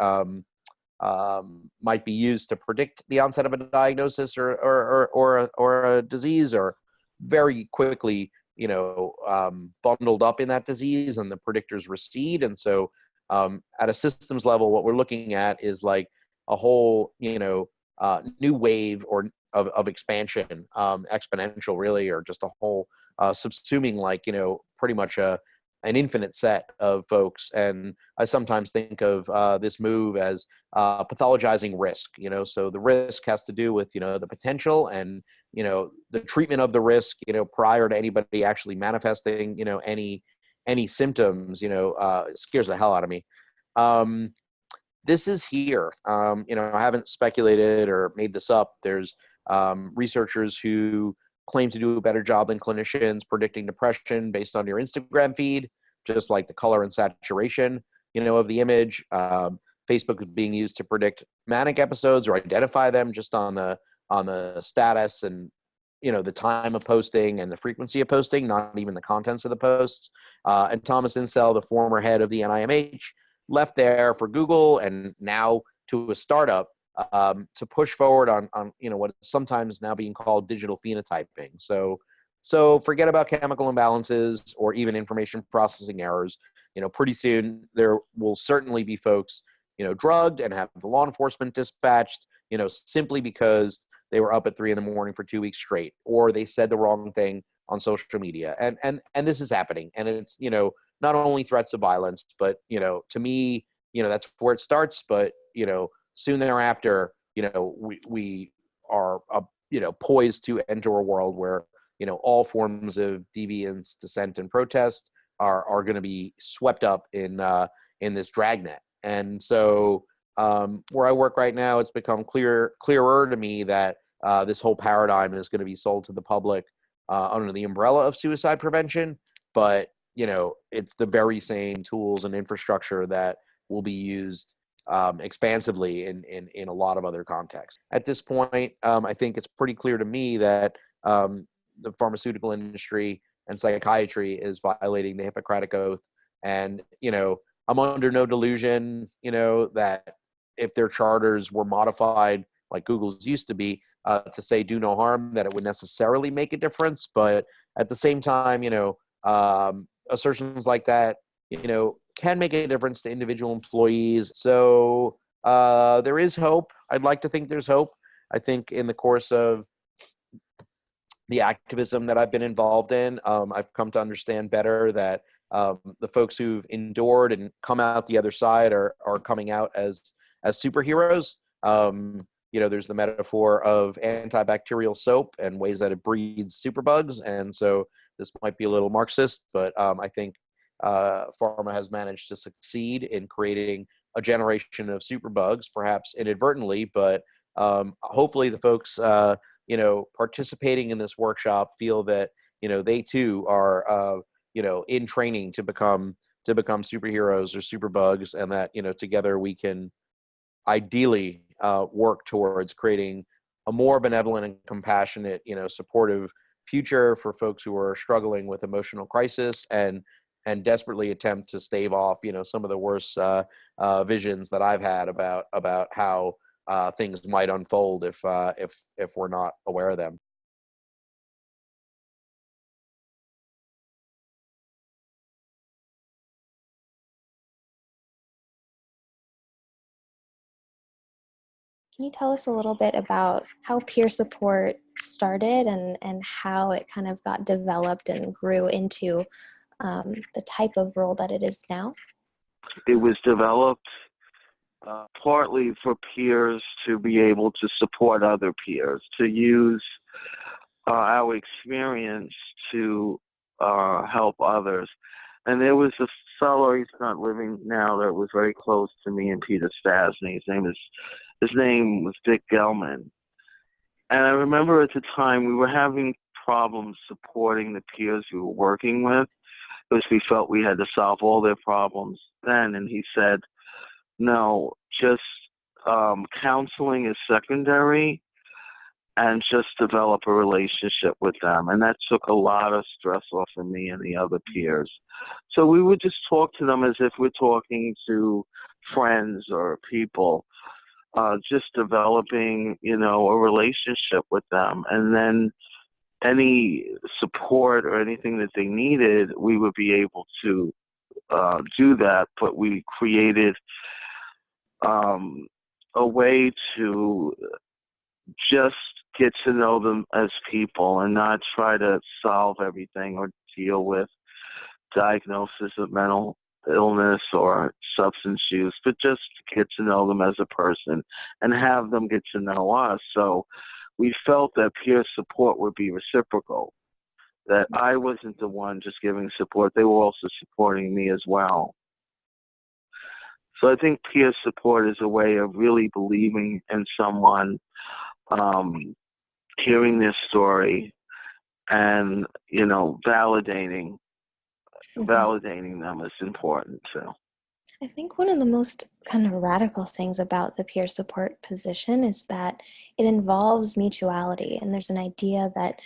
might be used to predict the onset of a diagnosis or a disease are very quickly bundled up in that disease, and the predictors recede. And so at a systems level, what we're looking at is like a whole, new wave of expansion, exponential really, or just a whole subsuming, like, pretty much an infinite set of folks. And I sometimes think of this move as pathologizing risk, so the risk has to do with, the potential and, the treatment of the risk, prior to anybody actually manifesting, any symptoms, it scares the hell out of me. This is here. I haven't speculated or made this up. There's researchers who claim to do a better job than clinicians predicting depression based on your Instagram feed, just like the color and saturation, of the image. Facebook is being used to predict manic episodes or identify them just on the status and, the time of posting and the frequency of posting, not even the contents of the posts. And Thomas Insel, the former head of the NIMH, left there for Google and now to a startup to push forward on what is sometimes now being called digital phenotyping. So forget about chemical imbalances or even information processing errors. Pretty soon there will certainly be folks, drugged and have the law enforcement dispatched, simply because they were up at 3 a.m. for 2 weeks straight, or they said the wrong thing on social media. And this is happening. And it's, not only threats of violence, but, to me, that's where it starts. But, soon thereafter, we are, poised to enter a world where, all forms of deviance, dissent, and protest are going to be swept up in this dragnet. And so where I work right now, it's become clearer to me that this whole paradigm is going to be sold to the public under the umbrella of suicide prevention. But, it's the very same tools and infrastructure that will be used expansively in a lot of other contexts. At this point, I think it's pretty clear to me that the pharmaceutical industry and psychiatry is violating the Hippocratic Oath. And, I'm under no delusion, that if their charters were modified like Google's used to be, to say do no harm, that it would necessarily make a difference. But at the same time, assertions like that, can make a difference to individual employees. So there is hope. I'd like to think there's hope. I think in the course of the activism that I've been involved in, I've come to understand better that the folks who've endured and come out the other side are coming out as superheroes. There's the metaphor of antibacterial soap and ways that it breeds superbugs. And so this might be a little Marxist, but I think pharma has managed to succeed in creating a generation of superbugs, perhaps inadvertently, but hopefully the folks, participating in this workshop feel that, they too are, in training to become superheroes or superbugs, and that, together we can ideally work towards creating a more benevolent and compassionate, supportive future for folks who are struggling with emotional crisis and desperately attempt to stave off, some of the worst visions that I've had about how things might unfold if we're not aware of them. Can you tell us a little bit about how peer support started and how it kind of got developed and grew into the type of role that it is now? It was developed partly for peers to be able to support other peers, to use our experience to help others. And there was a fellow, he's not living now, that was very close to me and Peter Stasny. His name was Dick Gelman. And I remember at the time we were having problems supporting the peers we were working with because we felt we had to solve all their problems then. And he said, no, just counseling is secondary, and just develop a relationship with them. And that took a lot of stress off of me and the other peers. So we would just talk to them as if we're talking to friends or people, just developing, a relationship with them. And then any support or anything that they needed, we would be able to do that. But we created a way to just get to know them as people and not try to solve everything or deal with diagnosis of mental illness or substance use, but just get to know them as a person and have them get to know us. So we felt that peer support would be reciprocal, that I wasn't the one just giving support, they were also supporting me as well. So I think peer support is a way of really believing in someone, hearing their story, and validating them is important too. I think one of the most kind of radical things about the peer support position is that it involves mutuality, and there's an idea that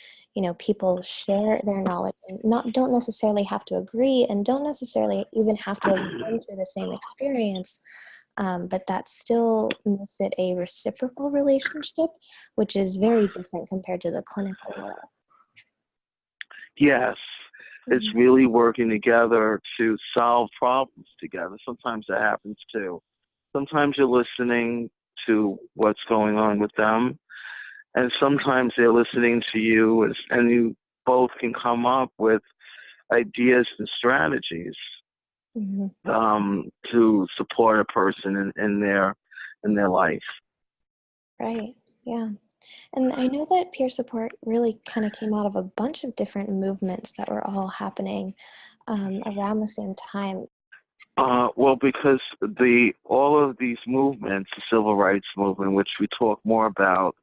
people share their knowledge and don't necessarily have to agree and don't necessarily even have to have been through the same experience, but that still makes it a reciprocal relationship, which is very different compared to the clinical world. Yes. It's really working together to solve problems together. Sometimes that happens too. Sometimes you're listening to what's going on with them, and sometimes they're listening to you, and you both can come up with ideas and strategies to support a person in their life. Right. Yeah. And I know that peer support really kind of came out of a bunch of different movements that were all happening around the same time. Well, because all of these movements, the civil rights movement, which we talk more about,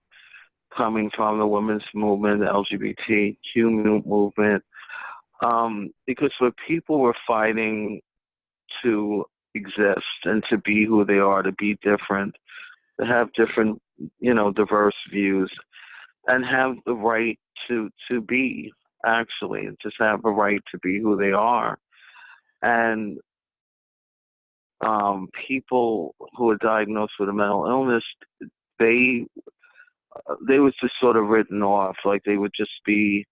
coming from the women's movement, the LGBTQ movement, because when people were fighting to exist and to be who they are, to be different, to have different, diverse views, and have the right to be, actually, just have the right to be who they are. And people who are diagnosed with a mental illness, they was just sort of written off, like they would just be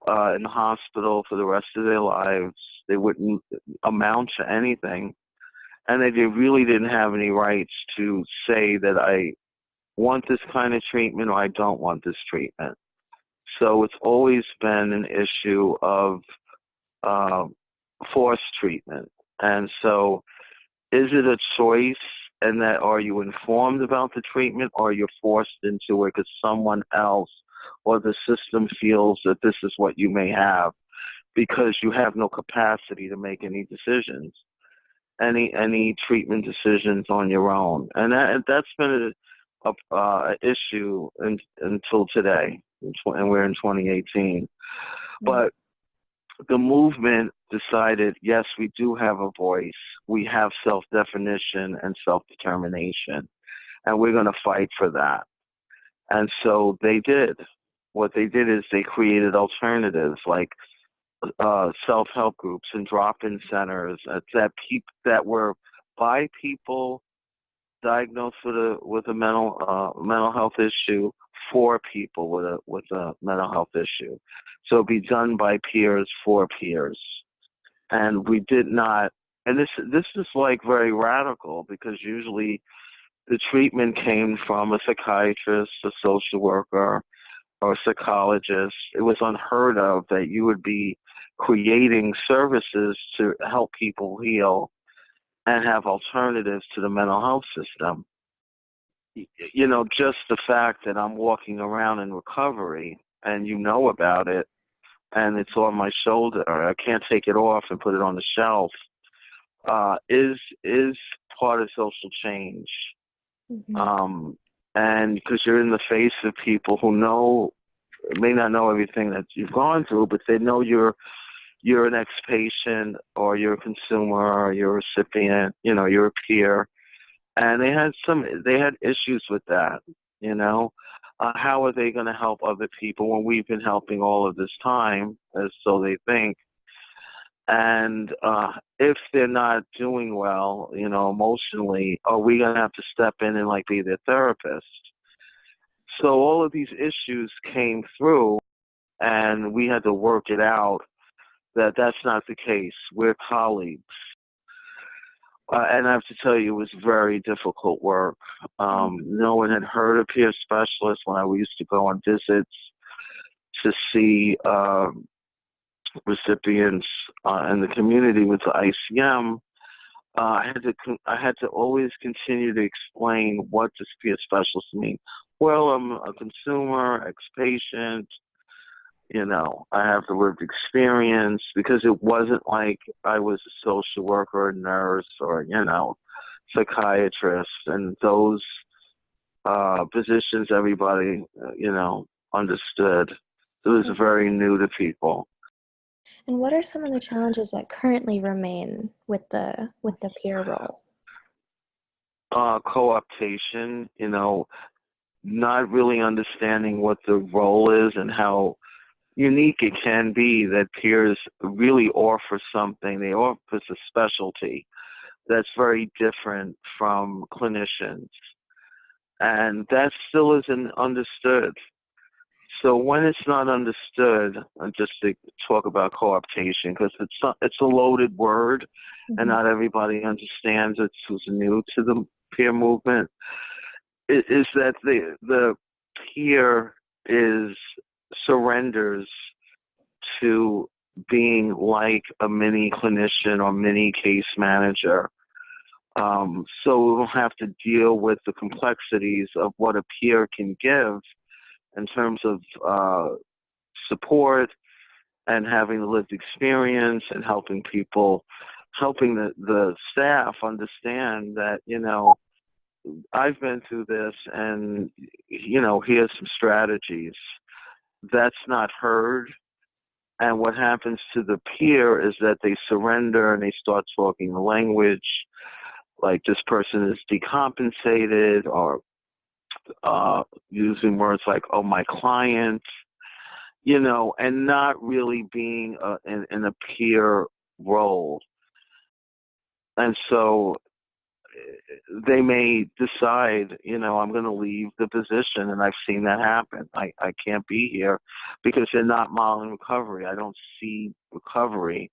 in the hospital for the rest of their lives. They wouldn't amount to anything, and they really didn't have any rights to say that I want this kind of treatment or I don't want this treatment. So it's always been an issue of forced treatment. And so is it a choice, and that are you informed about the treatment, or you're forced into it because someone else or the system feels that this is what you may have, because you have no capacity to make any decisions, any treatment decisions on your own. And that's been a issue until today, and we're in 2018. But the movement decided, yes, we do have a voice. We have self-definition and self-determination, and we're going to fight for that. And so they did. What they did is they created alternatives like self-help groups and drop-in centers that were by people diagnosed with a mental health issue, for people with a mental health issue. So it'd be done by peers for peers. And we did not, and this is like very radical, because usually the treatment came from a psychiatrist, a social worker, or a psychologist. It was unheard of that you would be creating services to help people heal and have alternatives to the mental health system. Just the fact that I'm walking around in recovery and about it, and it's on my shoulder, I can't take it off and put it on the shelf, is part of social change. And because you're in the face of people who may not know everything that you've gone through, but they know you're an ex-patient, or you're a consumer, or you're a recipient, you're a peer. And they had issues with that, how are they going to help other people when we've been helping all of this time, as so they think. And if they're not doing well, emotionally, are we going to have to step in and be their therapist? So all of these issues came through, and we had to work it out that that's not the case. We're colleagues. And I have to tell you, it was very difficult work. No one had heard of peer specialists when I used to go on visits to see recipients in the community with the ICM. I had to always continue to explain what does peer specialist mean. Well, I'm a consumer, ex-patient. You know, I have the lived experience, because it wasn't like I was a social worker, a nurse, or, you know, psychiatrist. And those positions everybody, you know, understood. It was very new to people. And what are some of the challenges that currently remain with the peer role? Co-optation, you know, not really understanding what the role is and how unique it can be that peers really offer something. They offer a specialty that's very different from clinicians. And that still isn't understood. So when it's not understood, just to talk about co-optation, because it's a loaded word, and not everybody understands it who's new to the peer movement, is that the peer surrenders to being like a mini clinician or mini case manager. So we don't have to deal with the complexities of what a peer can give in terms of support and having the lived experience and helping the staff understand that, you know, I've been through this, and, you know, here's some strategies. That's not heard. And what happens to the peer is that they surrender and they start talking the language, like this person is decompensated, or using words like, oh, my client, you know, and not really being in a peer role. And so they may decide, you know, I'm going to leave the position, and I've seen that happen. I can't be here because they're not modeling recovery. I don't see recovery.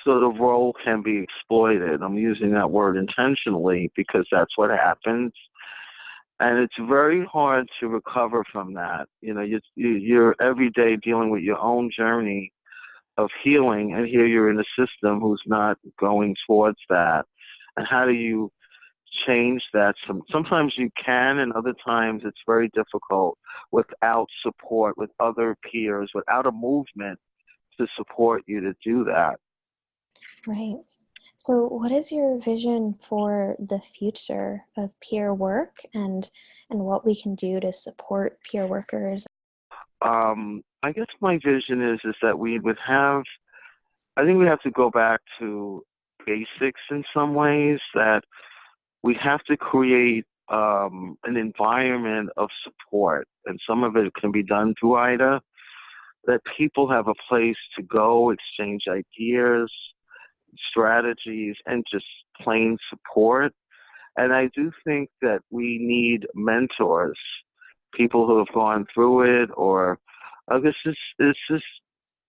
So the role can be exploited. I'm using that word intentionally because that's what happens. And it's very hard to recover from that. You know, you're every day dealing with your own journey of healing, and here you're in a system who's not going towards that. And how do you change that? Sometimes you can, and other times it's very difficult without support, with other peers, without a movement to support you to do that. Right. So what is your vision for the future of peer work, and what we can do to support peer workers? I guess my vision is that we would have, I think we have to go back to basics in some ways, that we have to create an environment of support, and some of it can be done through IDA, that people have a place to go, exchange ideas, strategies, and just plain support. And I do think that we need mentors, people who have gone through it, or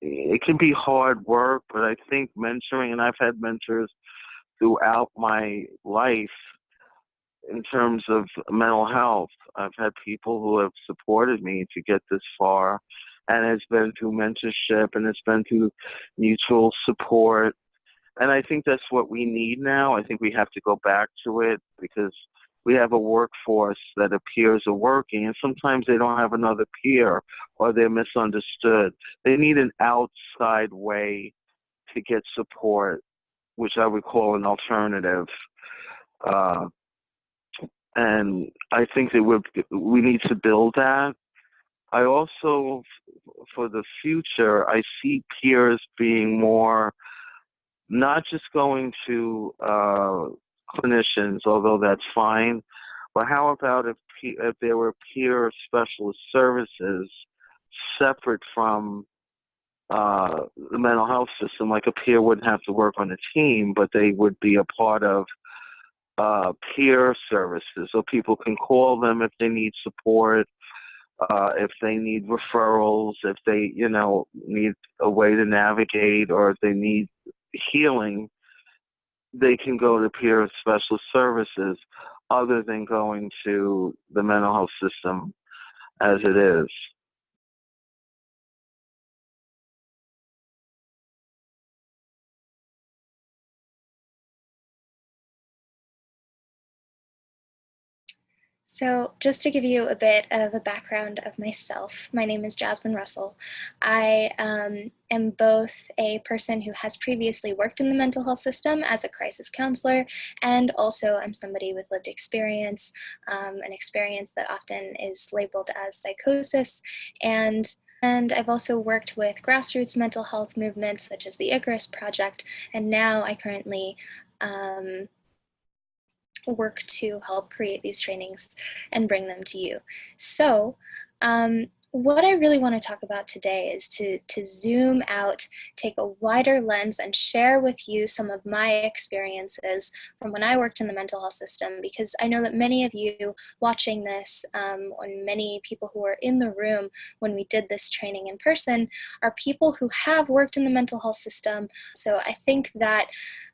it can be hard work, but I think mentoring, and I've had mentors throughout my life in terms of mental health. I've had people who have supported me to get this far, and it's been through mentorship, and it's been through mutual support. And I think that's what we need now. I think we have to go back to it, because we have a workforce that appears are working, and sometimes they don't have another peer, or they're misunderstood. They need an outside way to get support, which I would call an alternative. And I think that we need to build that. I also, for the future, I see peers being more, not just going to clinicians, although that's fine, but how about if there were peer specialist services separate from the mental health system? Like a peer wouldn't have to work on a team, but they would be a part of peer services, so people can call them if they need support. if they need referrals, if they, need a way to navigate, or if they need healing, they can go to peer special services other than going to the mental health system as it is. So just to give you a bit of a background of myself, my name is Jasmine Russell. I am both a person who has previously worked in the mental health system as a crisis counselor, and also I'm somebody with lived experience, an experience that often is labeled as psychosis. And I've also worked with grassroots mental health movements such as the Icarus Project, and now I currently work to help create these trainings and bring them to you. So what I really want to talk about today is to zoom out, take a wider lens, and share with you some of my experiences from when I worked in the mental health system, because I know that many of you watching this, and many people who are in the room when we did this training in person, are people who have worked in the mental health system. So I think that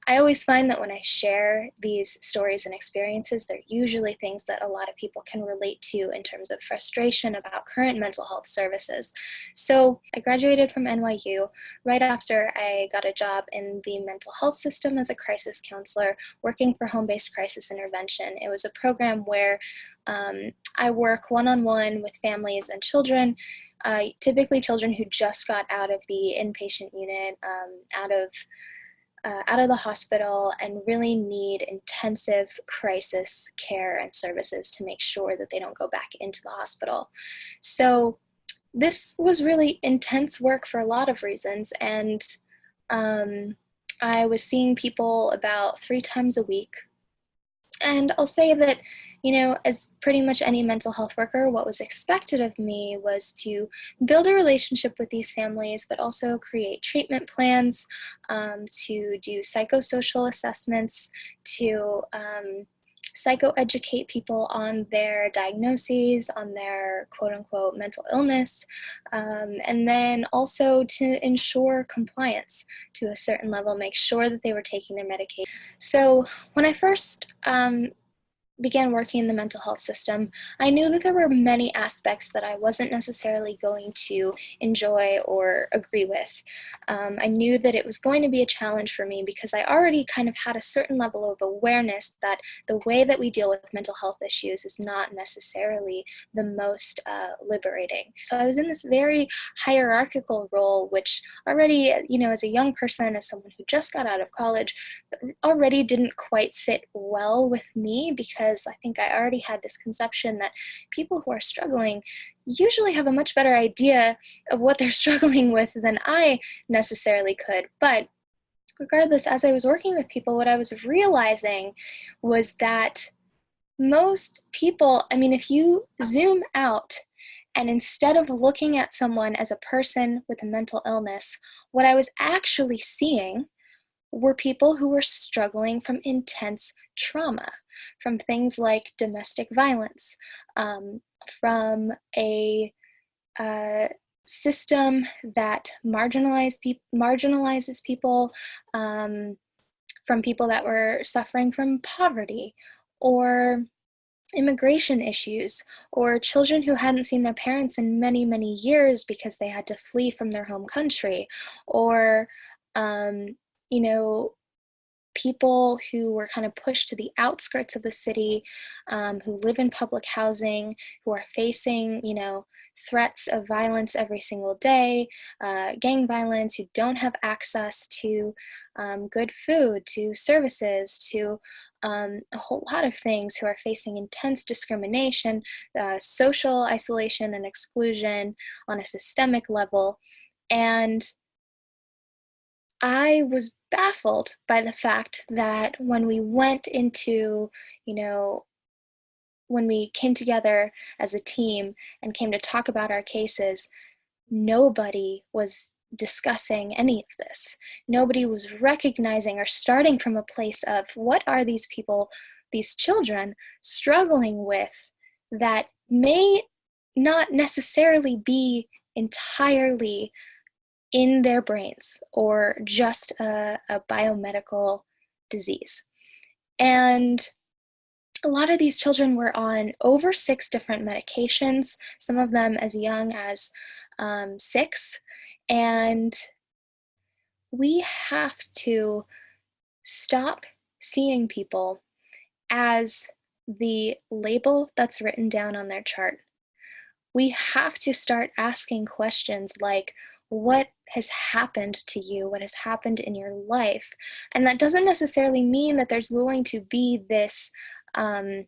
I always find that when I share these stories and experiences, they're usually things that a lot of people can relate to in terms of frustration about current mental health services. So I graduated from NYU right after I got a job in the mental health system as a crisis counselor, working for home-based crisis intervention. It was a program where I work one-on-one with families and children, typically children who just got out of the inpatient unit, out of the hospital, and really need intensive crisis care and services to make sure that they don't go back into the hospital. So this was really intense work for a lot of reasons, and I was seeing people about 3 times a week. And I'll say that, as pretty much any mental health worker, what was expected of me was to build a relationship with these families, but also create treatment plans, to do psychosocial assessments, to psychoeducate people on their diagnoses, on their quote-unquote mental illness, and then also to ensure compliance to a certain level, make sure that they were taking their medication. So when I first began working in the mental health system, I knew that there were many aspects that I wasn't necessarily going to enjoy or agree with. I knew that it was going to be a challenge for me because I already kind of had a certain level of awareness that the way that we deal with mental health issues is not necessarily the most liberating. So I was in this very hierarchical role, which already, as a young person, as someone who just got out of college, already didn't quite sit well with me, because I think I already had this conception that people who are struggling usually have a much better idea of what they're struggling with than I necessarily could. But regardless, as I was working with people, what I was realizing was that most people, if you zoom out and instead of looking at someone as a person with a mental illness, what I was actually seeing were people who were struggling from intense trauma, from things like domestic violence, from a system that marginalizes people, from people that were suffering from poverty, or immigration issues, or children who hadn't seen their parents in many, many years because they had to flee from their home country, or people who were kind of pushed to the outskirts of the city, who live in public housing, who are facing, threats of violence every single day, gang violence, who don't have access to good food, to services, to a whole lot of things, who are facing intense discrimination, social isolation and exclusion on a systemic level. And I was baffled by the fact that when we went into, when we came together as a team and came to talk about our cases, nobody was discussing any of this. Nobody was recognizing or starting from a place of what are these people, these children, struggling with that may not necessarily be entirely in their brains or just a biomedical disease. And a lot of these children were on over 6 different medications, some of them as young as 6. And we have to stop seeing people as the label that's written down on their chart. We have to start asking questions like, what has happened to you? What has happened in your life? And that doesn't necessarily mean that there's going to be this, you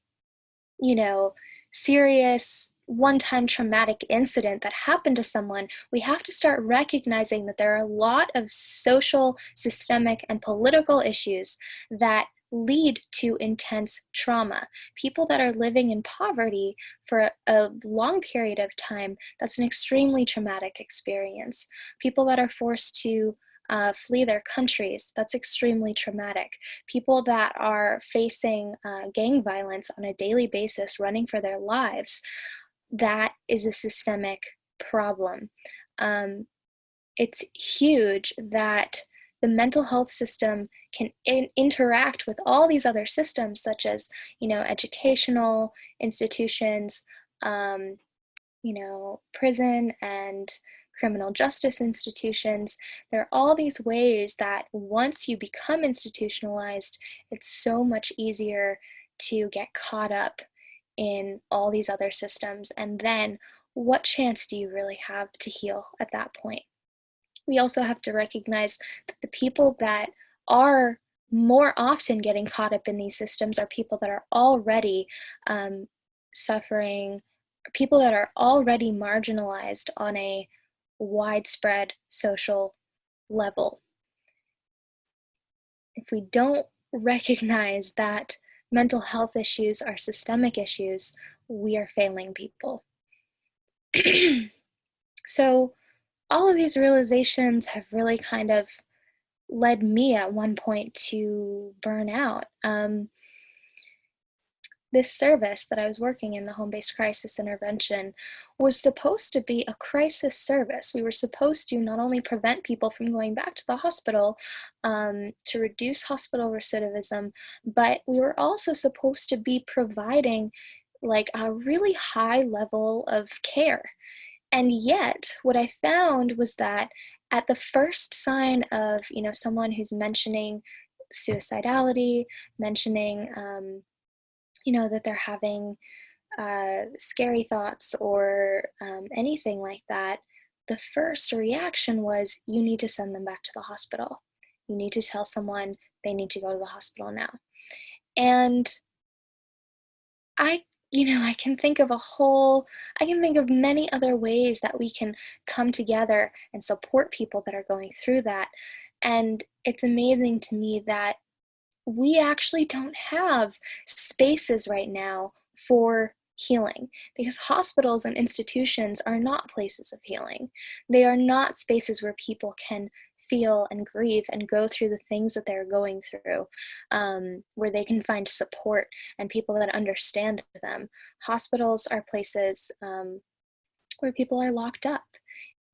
know, serious one-time traumatic incident that happened to someone. We have to start recognizing that there are a lot of social, systemic, and political issues that lead to intense trauma. People that are living in poverty for a long period of time, that's an extremely traumatic experience. People that are forced to flee their countries, that's extremely traumatic. People that are facing gang violence on a daily basis, running for their lives, that is a systemic problem. It's huge that the mental health system can interact with all these other systems, such as, educational institutions, prison and criminal justice institutions. There are all these ways that once you become institutionalized, it's so much easier to get caught up in all these other systems. And then what chance do you really have to heal at that point? We also have to recognize that the people that are more often getting caught up in these systems are people that are already suffering, people that are already marginalized on a widespread social level. If we don't recognize that mental health issues are systemic issues, we are failing people. So all of these realizations have really kind of led me at one point to burn out. This service that I was working in, the home-based crisis intervention, was supposed to be a crisis service. We were supposed to not only prevent people from going back to the hospital to reduce hospital recidivism, but we were also supposed to be providing like a really high level of care. And yet, what I found was that at the first sign of, someone who's mentioning suicidality, mentioning, that they're having scary thoughts or anything like that, the first reaction was, you need to send them back to the hospital. You need to tell someone they need to go to the hospital now. And I can think of many other ways that we can come together and support people that are going through that. And it's amazing to me that we actually don't have spaces right now for healing, because hospitals and institutions are not places of healing. They are not spaces where people can feel and grieve and go through the things that they're going through, where they can find support and people that understand them. Hospitals are places where people are locked up.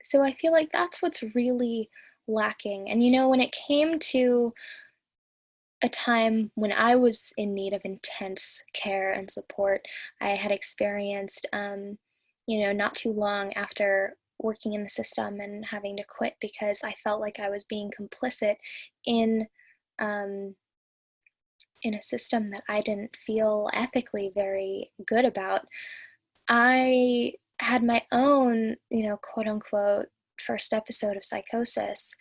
So I feel like that's what's really lacking. And when it came to a time when I was in need of intense care and support, I had experienced, not too long after working in the system and having to quit because I felt like I was being complicit in a system that I didn't feel ethically very good about. I had my own, quote unquote, first episode of psychosis,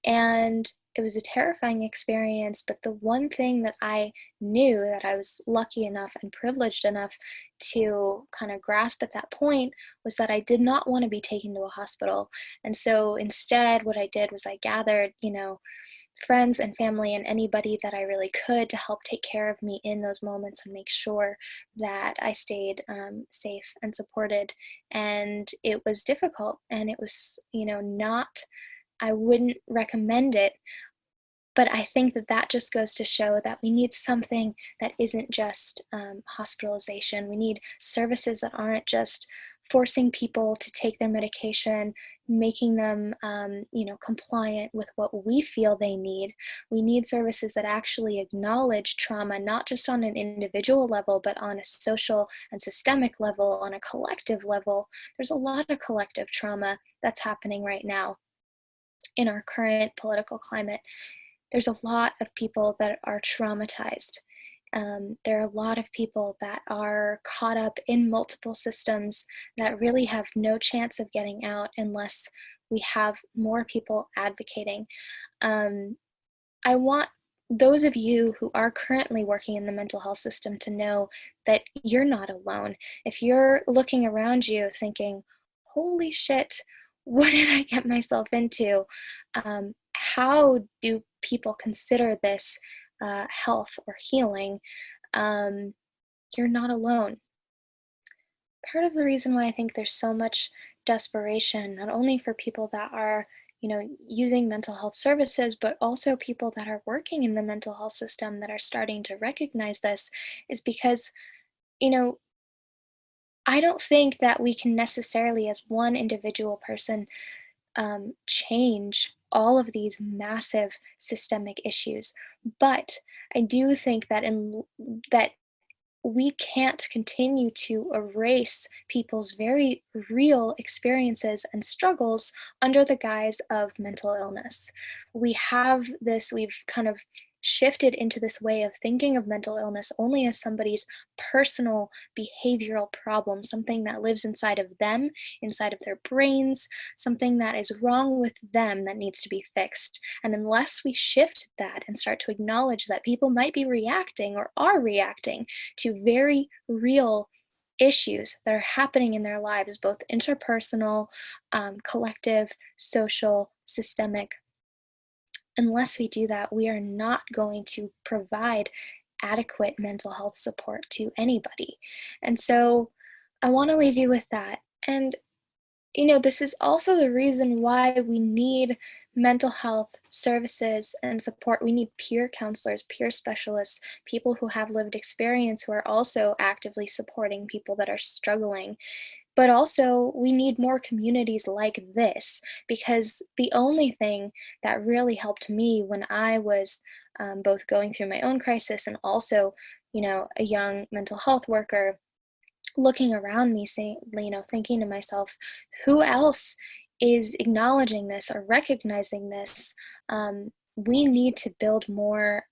and it was a terrifying experience, but the one thing that I knew that I was lucky enough and privileged enough to kind of grasp at that point was that I did not want to be taken to a hospital. And so instead, what I did was I gathered, friends and family and anybody that I really could to help take care of me in those moments and make sure that I stayed safe and supported. And it was difficult, and it was, I wouldn't recommend it But I think that that just goes to show that we need something that isn't just hospitalization. We need services that aren't just forcing people to take their medication, making them, compliant with what we feel they need. We need services that actually acknowledge trauma, not just on an individual level, but on a social and systemic level, on a collective level. There's a lot of collective trauma that's happening right now in our current political climate. There's a lot of people that are traumatized. There are a lot of people that are caught up in multiple systems that really have no chance of getting out unless we have more people advocating. I want those of you who are currently working in the mental health system to know that you're not alone. If you're looking around you thinking, holy shit, what did I get myself into? How do people consider this health or healing? You're not alone. Part of the reason why I think there's so much desperation, not only for people that are, using mental health services, but also people that are working in the mental health system that are starting to recognize this, is because, I don't think that we can necessarily, as one individual person, change all of these massive systemic issues. But I do think that that we can't continue to erase people's very real experiences and struggles under the guise of mental illness. We've kind of shifted into this way of thinking of mental illness only as somebody's personal behavioral problem, something that lives inside of them, inside of their brains, something that is wrong with them that needs to be fixed. And unless we shift that and start to acknowledge that people might be reacting or are reacting to very real issues that are happening in their lives, both interpersonal, collective, social, systemic, unless we do that, we are not going to provide adequate mental health support to anybody. And so I want to leave you with that. And this is also the reason why we need mental health services and support. We need peer counselors, peer specialists, people who have lived experience who are also actively supporting people that are struggling. But also, we need more communities like this, because the only thing that really helped me when I was both going through my own crisis and also, a young mental health worker, looking around me, saying, thinking to myself, who else is acknowledging this or recognizing this? We need to build more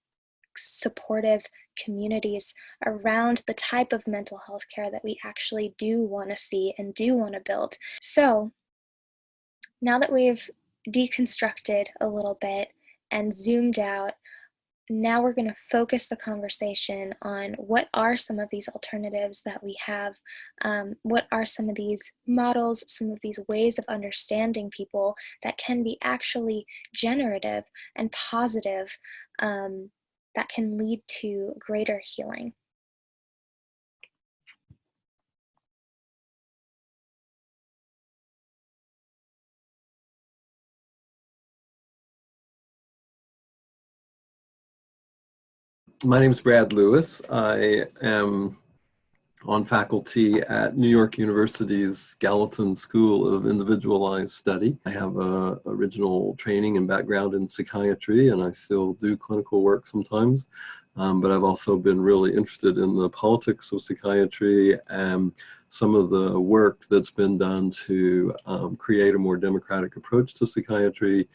supportive communities around the type of mental health care that we actually do want to see and do want to build. So now that we've deconstructed a little bit and zoomed out, now we're going to focus the conversation on what are some of these alternatives that we have, what are some of these models, some of these ways of understanding people that can be actually generative and positive, that can lead to greater healing. My name is Brad Lewis. I am on faculty at New York University's Gallatin School of Individualized Study. I have original training and background in psychiatry, and I still do clinical work sometimes. But I've also been really interested in the politics of psychiatry and some of the work that's been done to create a more democratic approach to psychiatry.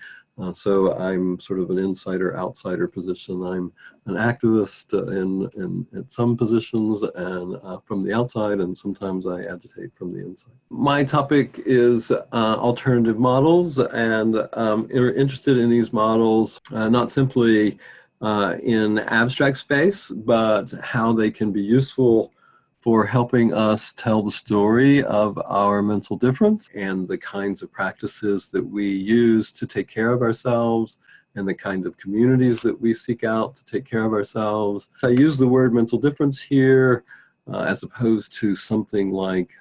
So I'm sort of an insider-outsider position. I'm an activist in some positions and from the outside, and sometimes I agitate from the inside. My topic is alternative models, and we're interested in these models not simply in abstract space, but how they can be useful for helping us tell the story of our mental difference and the kinds of practices that we use to take care of ourselves and the kind of communities that we seek out to take care of ourselves. I use the word mental difference here as opposed to something like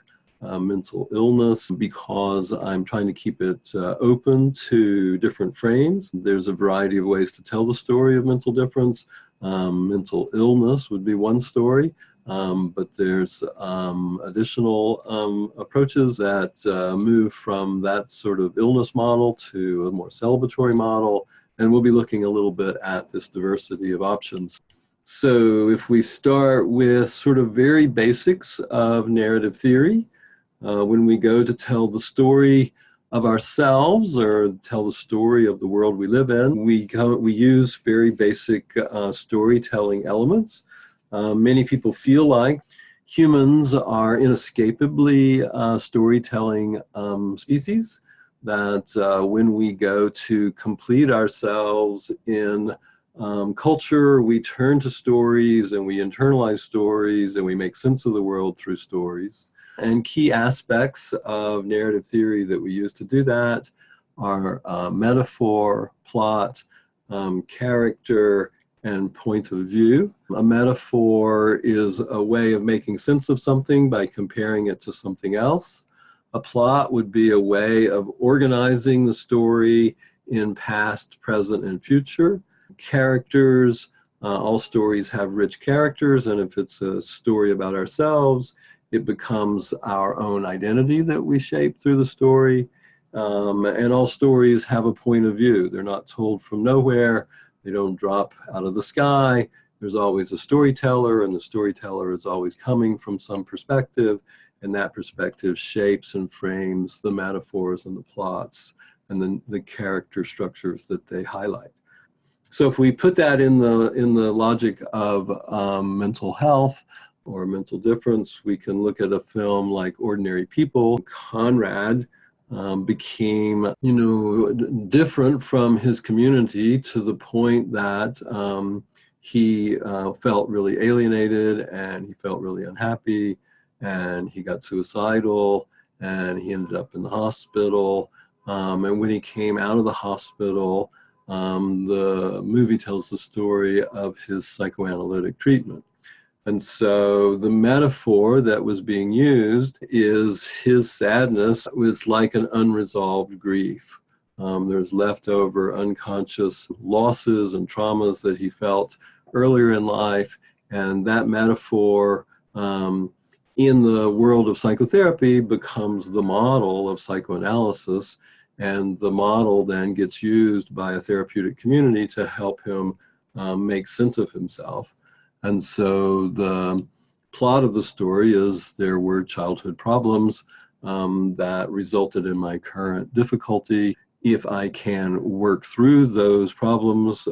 mental illness because I'm trying to keep it open to different frames. There's a variety of ways to tell the story of mental difference. Mental illness would be one story. But there's additional approaches that move from that sort of illness model to a more celebratory model, and we'll be looking a little bit at this diversity of options. So if we start with sort of very basics of narrative theory, when we go to tell the story of ourselves or tell the story of the world we live in, we use very basic storytelling elements. Many people feel like humans are inescapably storytelling species, that when we go to complete ourselves in culture, we turn to stories and we internalize stories and we make sense of the world through stories. And key aspects of narrative theory that we use to do that are metaphor, plot, character, and point of view. A metaphor is a way of making sense of something by comparing it to something else. A plot would be a way of organizing the story in past, present, and future. Characters, all stories have rich characters, and if it's a story about ourselves, it becomes our own identity that we shape through the story. And all stories have a point of view. They're not told from nowhere. They don't drop out of the sky. There's always a storyteller, and the storyteller is always coming from some perspective, and that perspective shapes and frames the metaphors and the plots and then the character structures that they highlight. So if we put that in the logic of mental health or mental difference, we can look at a film like Ordinary People. Conrad became, different from his community to the point that he felt really alienated and he felt really unhappy and he got suicidal and he ended up in the hospital. And when he came out of the hospital, the movie tells the story of his psychoanalytic treatment. And so the metaphor that was being used is his sadness was like an unresolved grief. There's leftover unconscious losses and traumas that he felt earlier in life. And that metaphor in the world of psychotherapy becomes the model of psychoanalysis. And the model then gets used by a therapeutic community to help him make sense of himself. And so the plot of the story is there were childhood problems that resulted in my current difficulty. If I can work through those problems,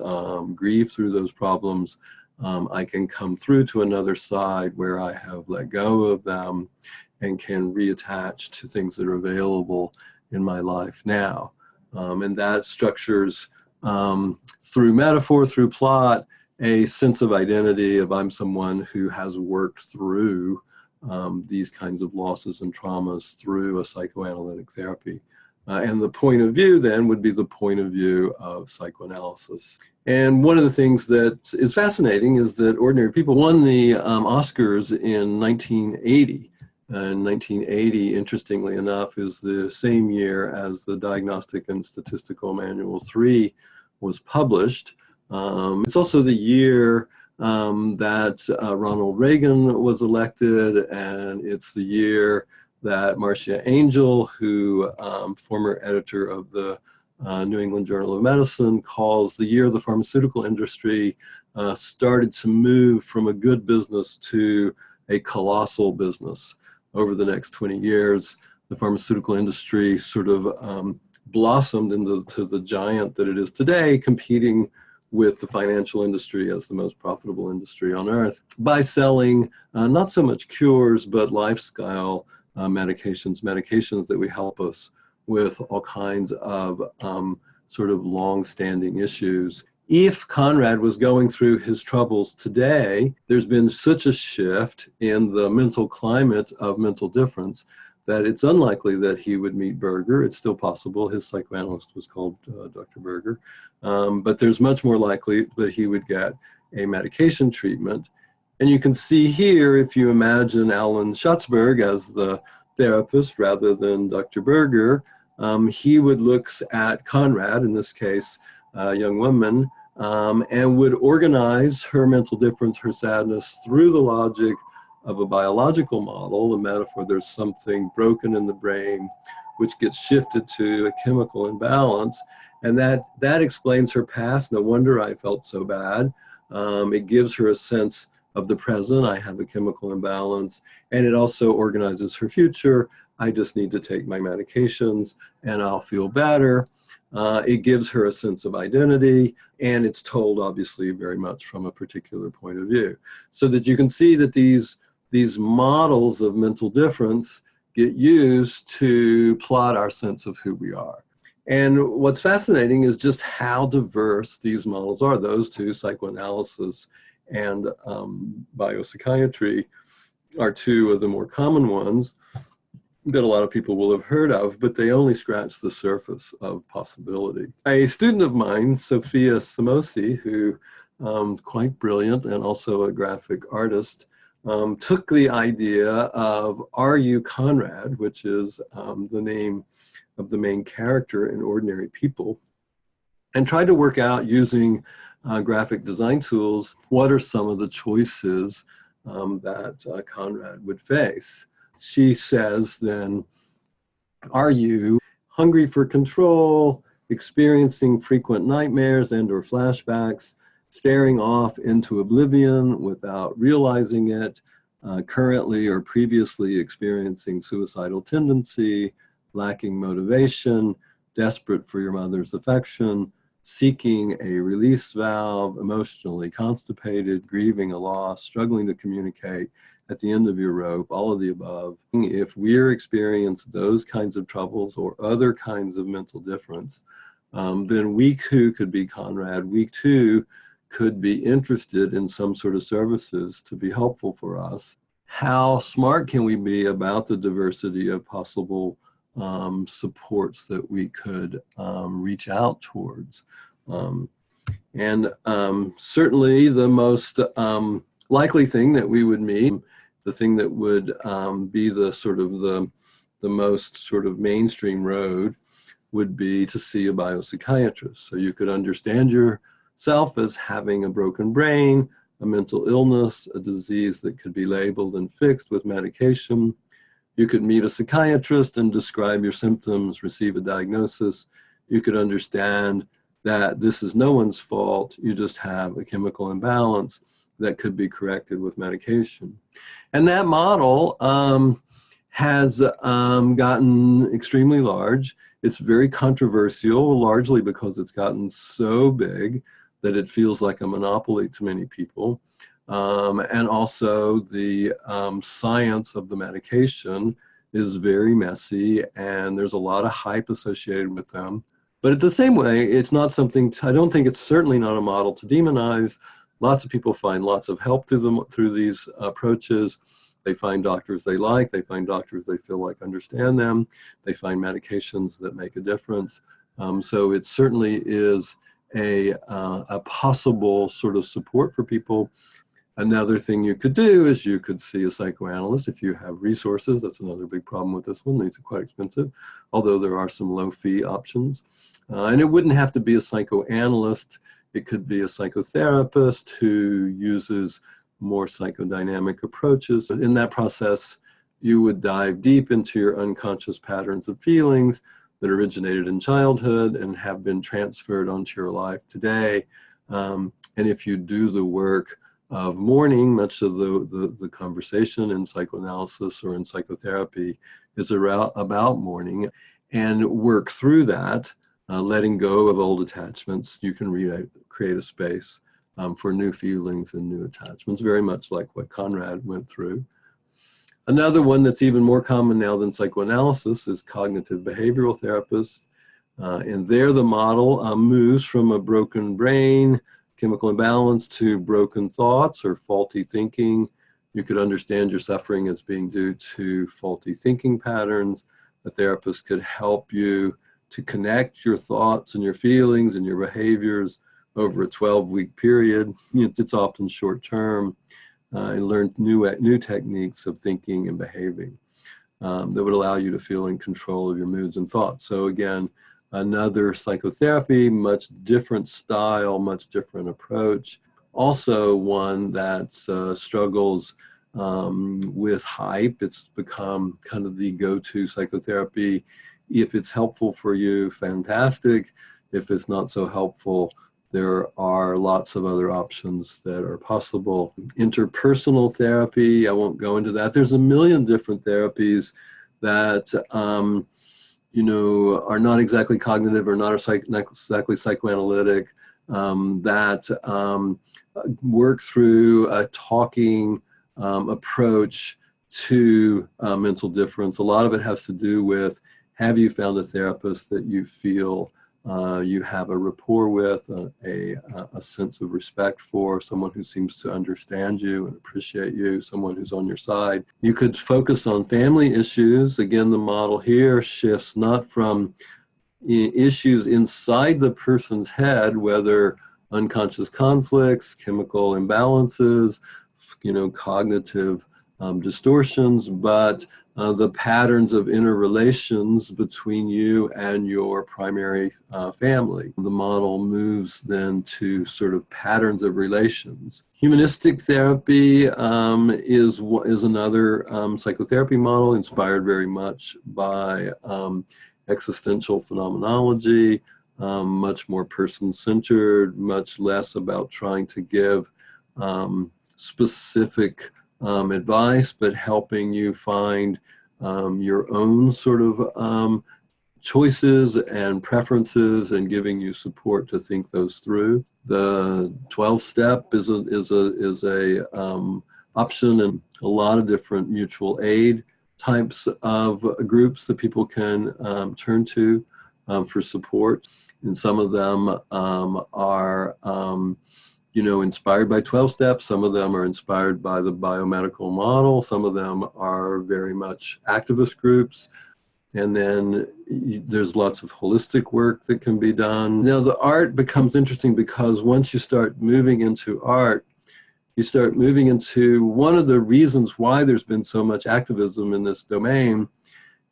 grieve through those problems, I can come through to another side where I have let go of them and can reattach to things that are available in my life now. And that structures through metaphor, through plot, a sense of identity of I'm someone who has worked through these kinds of losses and traumas through a psychoanalytic therapy. And the point of view then would be the point of view of psychoanalysis. And one of the things that is fascinating is that Ordinary People won the Oscars in 1980. And 1980, interestingly enough, is the same year as the Diagnostic and Statistical Manual 3 was published. It's also the year that Ronald Reagan was elected, and it's the year that Marcia Angel, who former editor of the New England Journal of Medicine, calls the year the pharmaceutical industry started to move from a good business to a colossal business. Over the next 20 years, the pharmaceutical industry sort of blossomed into the giant that it is today, competing with the financial industry as the most profitable industry on earth by selling not so much cures, but lifestyle medications that will help us with all kinds of sort of long-standing issues. If Conrad was going through his troubles today, there's been such a shift in the mental climate of mental difference that it's unlikely that he would meet Berger. It's still possible. His psychoanalyst was called Dr. Berger. But there's much more likely that he would get a medication treatment. And you can see here, if you imagine Alan Schatzberg as the therapist rather than Dr. Berger, he would look at Conrad, in this case, a young woman, and would organize her mental difference, her sadness, through the logic of a biological model, the metaphor there's something broken in the brain which gets shifted to a chemical imbalance. And that explains her past. No wonder I felt so bad. It gives her a sense of the present. I have a chemical imbalance. And it also organizes her future. I just need to take my medications and I'll feel better. It gives her a sense of identity, and it's told obviously very much from a particular point of view. So that you can see that these models of mental difference get used to plot our sense of who we are. And what's fascinating is just how diverse these models are. Those two, psychoanalysis and biopsychiatry, are two of the more common ones that a lot of people will have heard of, but they only scratch the surface of possibility. A student of mine, Sophia Samosi, who quite brilliant and also a graphic artist, took the idea of R.U. Conrad, which is the name of the main character in Ordinary People, and tried to work out using graphic design tools, what are some of the choices that Conrad would face. She says then, are you hungry for control, experiencing frequent nightmares and or flashbacks, staring off into oblivion without realizing it, currently or previously experiencing suicidal tendency, lacking motivation, desperate for your mother's affection, seeking a release valve, emotionally constipated, grieving a loss, struggling to communicate, at the end of your rope, all of the above. If we're experiencing those kinds of troubles or other kinds of mental difference, then we too could be Conrad. We too could be interested in some sort of services to be helpful for us. How smart can we be about the diversity of possible supports that we could reach out towards? Certainly the most likely thing that we would meet, the thing that would be the most sort of mainstream road, would be to see a biopsychiatrist. So you could understand yourself as having a broken brain, a mental illness, a disease that could be labeled and fixed with medication. You could meet a psychiatrist and describe your symptoms, receive a diagnosis. You could understand that this is no one's fault. You just have a chemical imbalance that could be corrected with medication. And that model has gotten extremely large. It's very controversial, largely because it's gotten so big that it feels like a monopoly to many people. And also the science of the medication is very messy, and there's a lot of hype associated with them. But at the same way, it's not something, I don't think it's certainly not a model to demonize. Lots of people find lots of help through these approaches. They find doctors they like, they find doctors they feel like understand them, they find medications that make a difference. So it certainly is a possible sort of support for people. Another thing you could do is you could see a psychoanalyst if you have resources. That's another big problem with this one. These are quite expensive, although there are some low fee options. And it wouldn't have to be a psychoanalyst. It could be a psychotherapist who uses more psychodynamic approaches. In that process, you would dive deep into your unconscious patterns of feelings that originated in childhood and have been transferred onto your life today. And if you do the work of mourning, much of the conversation in psychoanalysis or in psychotherapy is about mourning, and work through that, letting go of old attachments, you can create a space for new feelings and new attachments, very much like what Conrad went through. Another one that's even more common now than psychoanalysis is cognitive behavioral therapists. And there the model moves from a broken brain, chemical imbalance, to broken thoughts or faulty thinking. You could understand your suffering as being due to faulty thinking patterns. A therapist could help you to connect your thoughts and your feelings and your behaviors over a 12-week period. It's often short term, and learn new techniques of thinking and behaving. that would allow you to feel in control of your moods and thoughts. So again, another psychotherapy, much different style, much different approach. Also one that struggles with hype. It's become kind of the go-to psychotherapy. If it's helpful for you, fantastic. If it's not so helpful, there are lots of other options that are possible. Interpersonal therapy, I won't go into that. There's a million different therapies that are not exactly cognitive or not exactly psychoanalytic, that work through a talking approach to mental difference. A lot of it has to do with, have you found a therapist that you feel you have a rapport with, a sense of respect for, someone who seems to understand you and appreciate you, someone who's on your side. You could focus on family issues. Again, the model here shifts not from issues inside the person's head, whether unconscious conflicts, chemical imbalances, cognitive distortions, but the patterns of interrelations between you and your primary family. The model moves then to sort of patterns of relations. Humanistic therapy is another psychotherapy model inspired very much by existential phenomenology, much more person-centered, much less about trying to give specific advice, but helping you find your own sort of choices and preferences and giving you support to think those through. The 12-step is a option in a lot of different mutual aid types of groups that people can turn to for support. And some of them are inspired by 12 steps. Some of them are inspired by the biomedical model. Some of them are very much activist groups. And then there's lots of holistic work that can be done. Now, the art becomes interesting because once you start moving into art, you start moving into one of the reasons why there's been so much activism in this domain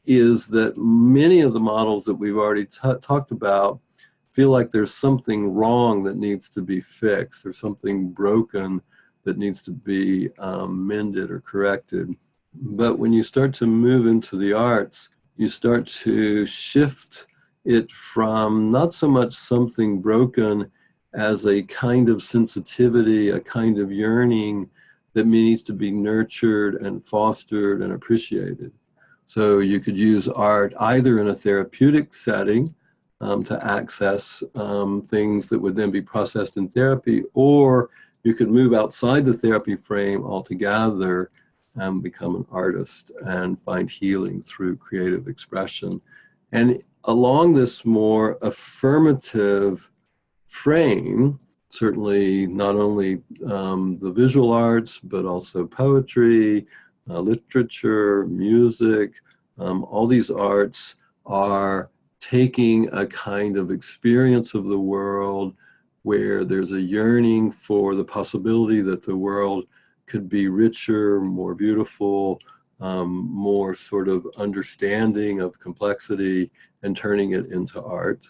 is that many of the models that we've already talked about feel like there's something wrong that needs to be fixed. There's something broken that needs to be mended or corrected. But when you start to move into the arts, you start to shift it from not so much something broken as a kind of sensitivity, a kind of yearning that needs to be nurtured and fostered and appreciated. So you could use art either in a therapeutic setting, to access things that would then be processed in therapy, or you could move outside the therapy frame altogether and become an artist and find healing through creative expression. And along this more affirmative frame, certainly not only the visual arts, but also poetry, literature, music, all these arts are taking a kind of experience of the world where there's a yearning for the possibility that the world could be richer, more beautiful, more sort of understanding of complexity, and turning it into art.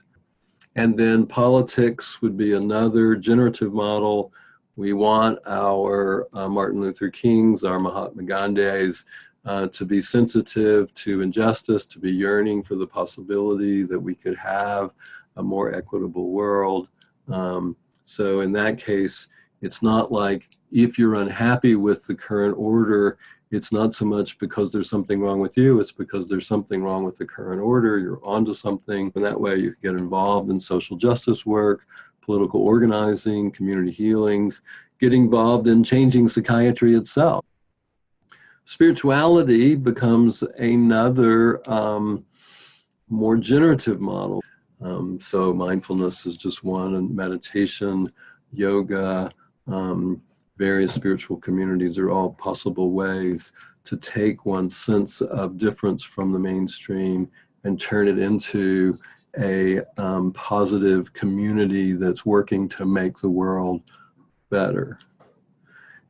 And then politics would be another generative model. We want our Martin Luther Kings, our Mahatma Gandhis, to be sensitive to injustice, to be yearning for the possibility that we could have a more equitable world. So in that case, it's not like if you're unhappy with the current order, it's not so much because there's something wrong with you, it's because there's something wrong with the current order, you're onto something. And that way you can get involved in social justice work, political organizing, community healings, get involved in changing psychiatry itself. Spirituality becomes another more generative model. So mindfulness is just one, and meditation, yoga, various spiritual communities are all possible ways to take one's sense of difference from the mainstream and turn it into a positive community that's working to make the world better.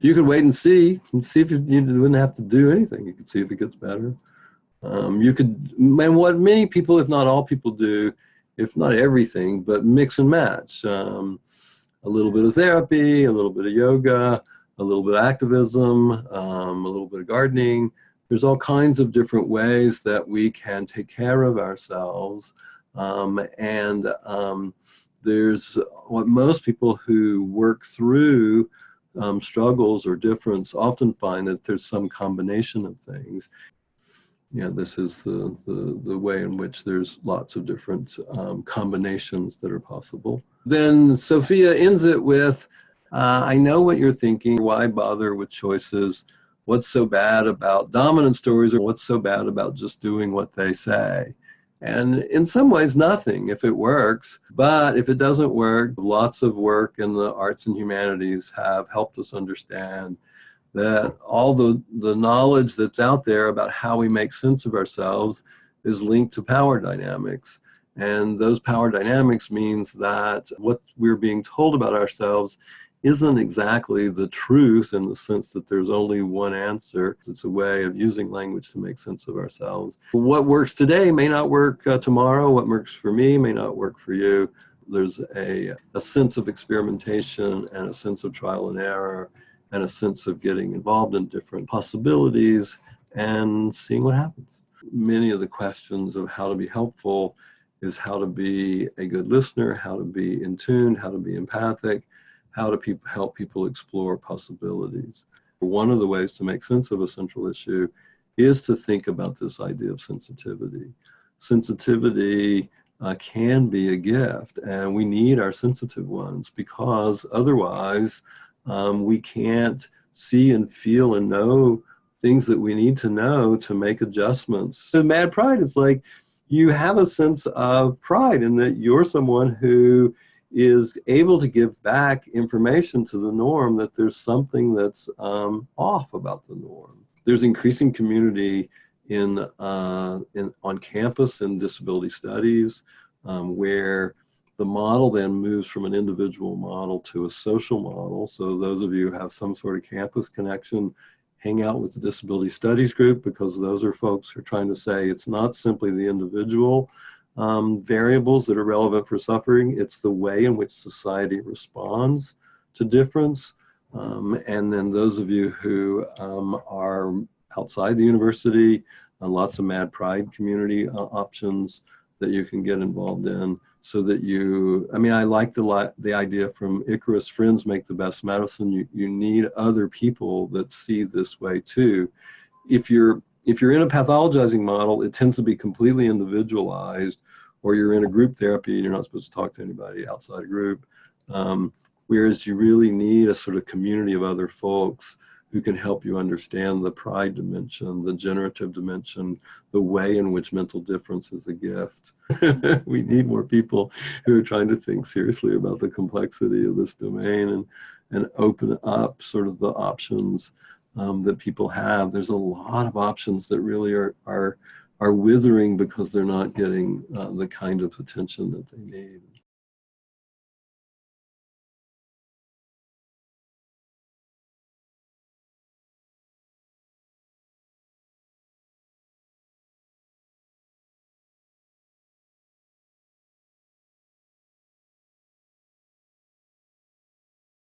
You could wait and see if you wouldn't have to do anything. You could see if it gets better. You could, and what many people, if not all people do, if not everything, but mix and match. A little bit of therapy, a little bit of yoga, a little bit of activism, a little bit of gardening. There's all kinds of different ways that we can take care of ourselves. There's what most people who work through struggles or difference often find that there's some combination of things. Yeah, this is the way in which there's lots of different combinations that are possible. Then Sophia ends it with, I know what you're thinking. Why bother with choices? What's so bad about dominant stories, or what's so bad about just doing what they say? And in some ways, nothing if it works. But if it doesn't work, lots of work in the arts and humanities have helped us understand that all the knowledge that's out there about how we make sense of ourselves is linked to power dynamics. And those power dynamics means that what we're being told about ourselves isn't exactly the truth, in the sense that there's only one answer. It's a way of using language to make sense of ourselves. What works today may not work tomorrow. What works for me may not work for you. There's a sense of experimentation and a sense of trial and error and a sense of getting involved in different possibilities and seeing what happens. Many of the questions of how to be helpful is how to be a good listener, how to be in tune, how to be empathic, how to help people explore possibilities. One of the ways to make sense of a central issue is to think about this idea of sensitivity. Sensitivity can be a gift, and we need our sensitive ones, because otherwise we can't see and feel and know things that we need to know to make adjustments. So mad pride is like, you have a sense of pride in that you're someone who is able to give back information to the norm, that there's something that's off about the norm. There's increasing community on campus in disability studies, where the model then moves from an individual model to a social model. So those of you who have some sort of campus connection, hang out with the disability studies group, because those are folks who are trying to say it's not simply the individual variables that are relevant for suffering, it's the way in which society responds to difference. And then those of you who are outside the university, lots of mad pride community options that you can get involved in, so that I like the idea from Icarus, friends make the best medicine. You need other people that see this way too. If you're in a pathologizing model, it tends to be completely individualized, or you're in a group therapy and you're not supposed to talk to anybody outside a group. Whereas you really need a sort of community of other folks who can help you understand the pride dimension, the generative dimension, the way in which mental difference is a gift. We need more people who are trying to think seriously about the complexity of this domain and open up sort of the options that people have. There's a lot of options that really are withering because they're not getting the kind of attention that they need.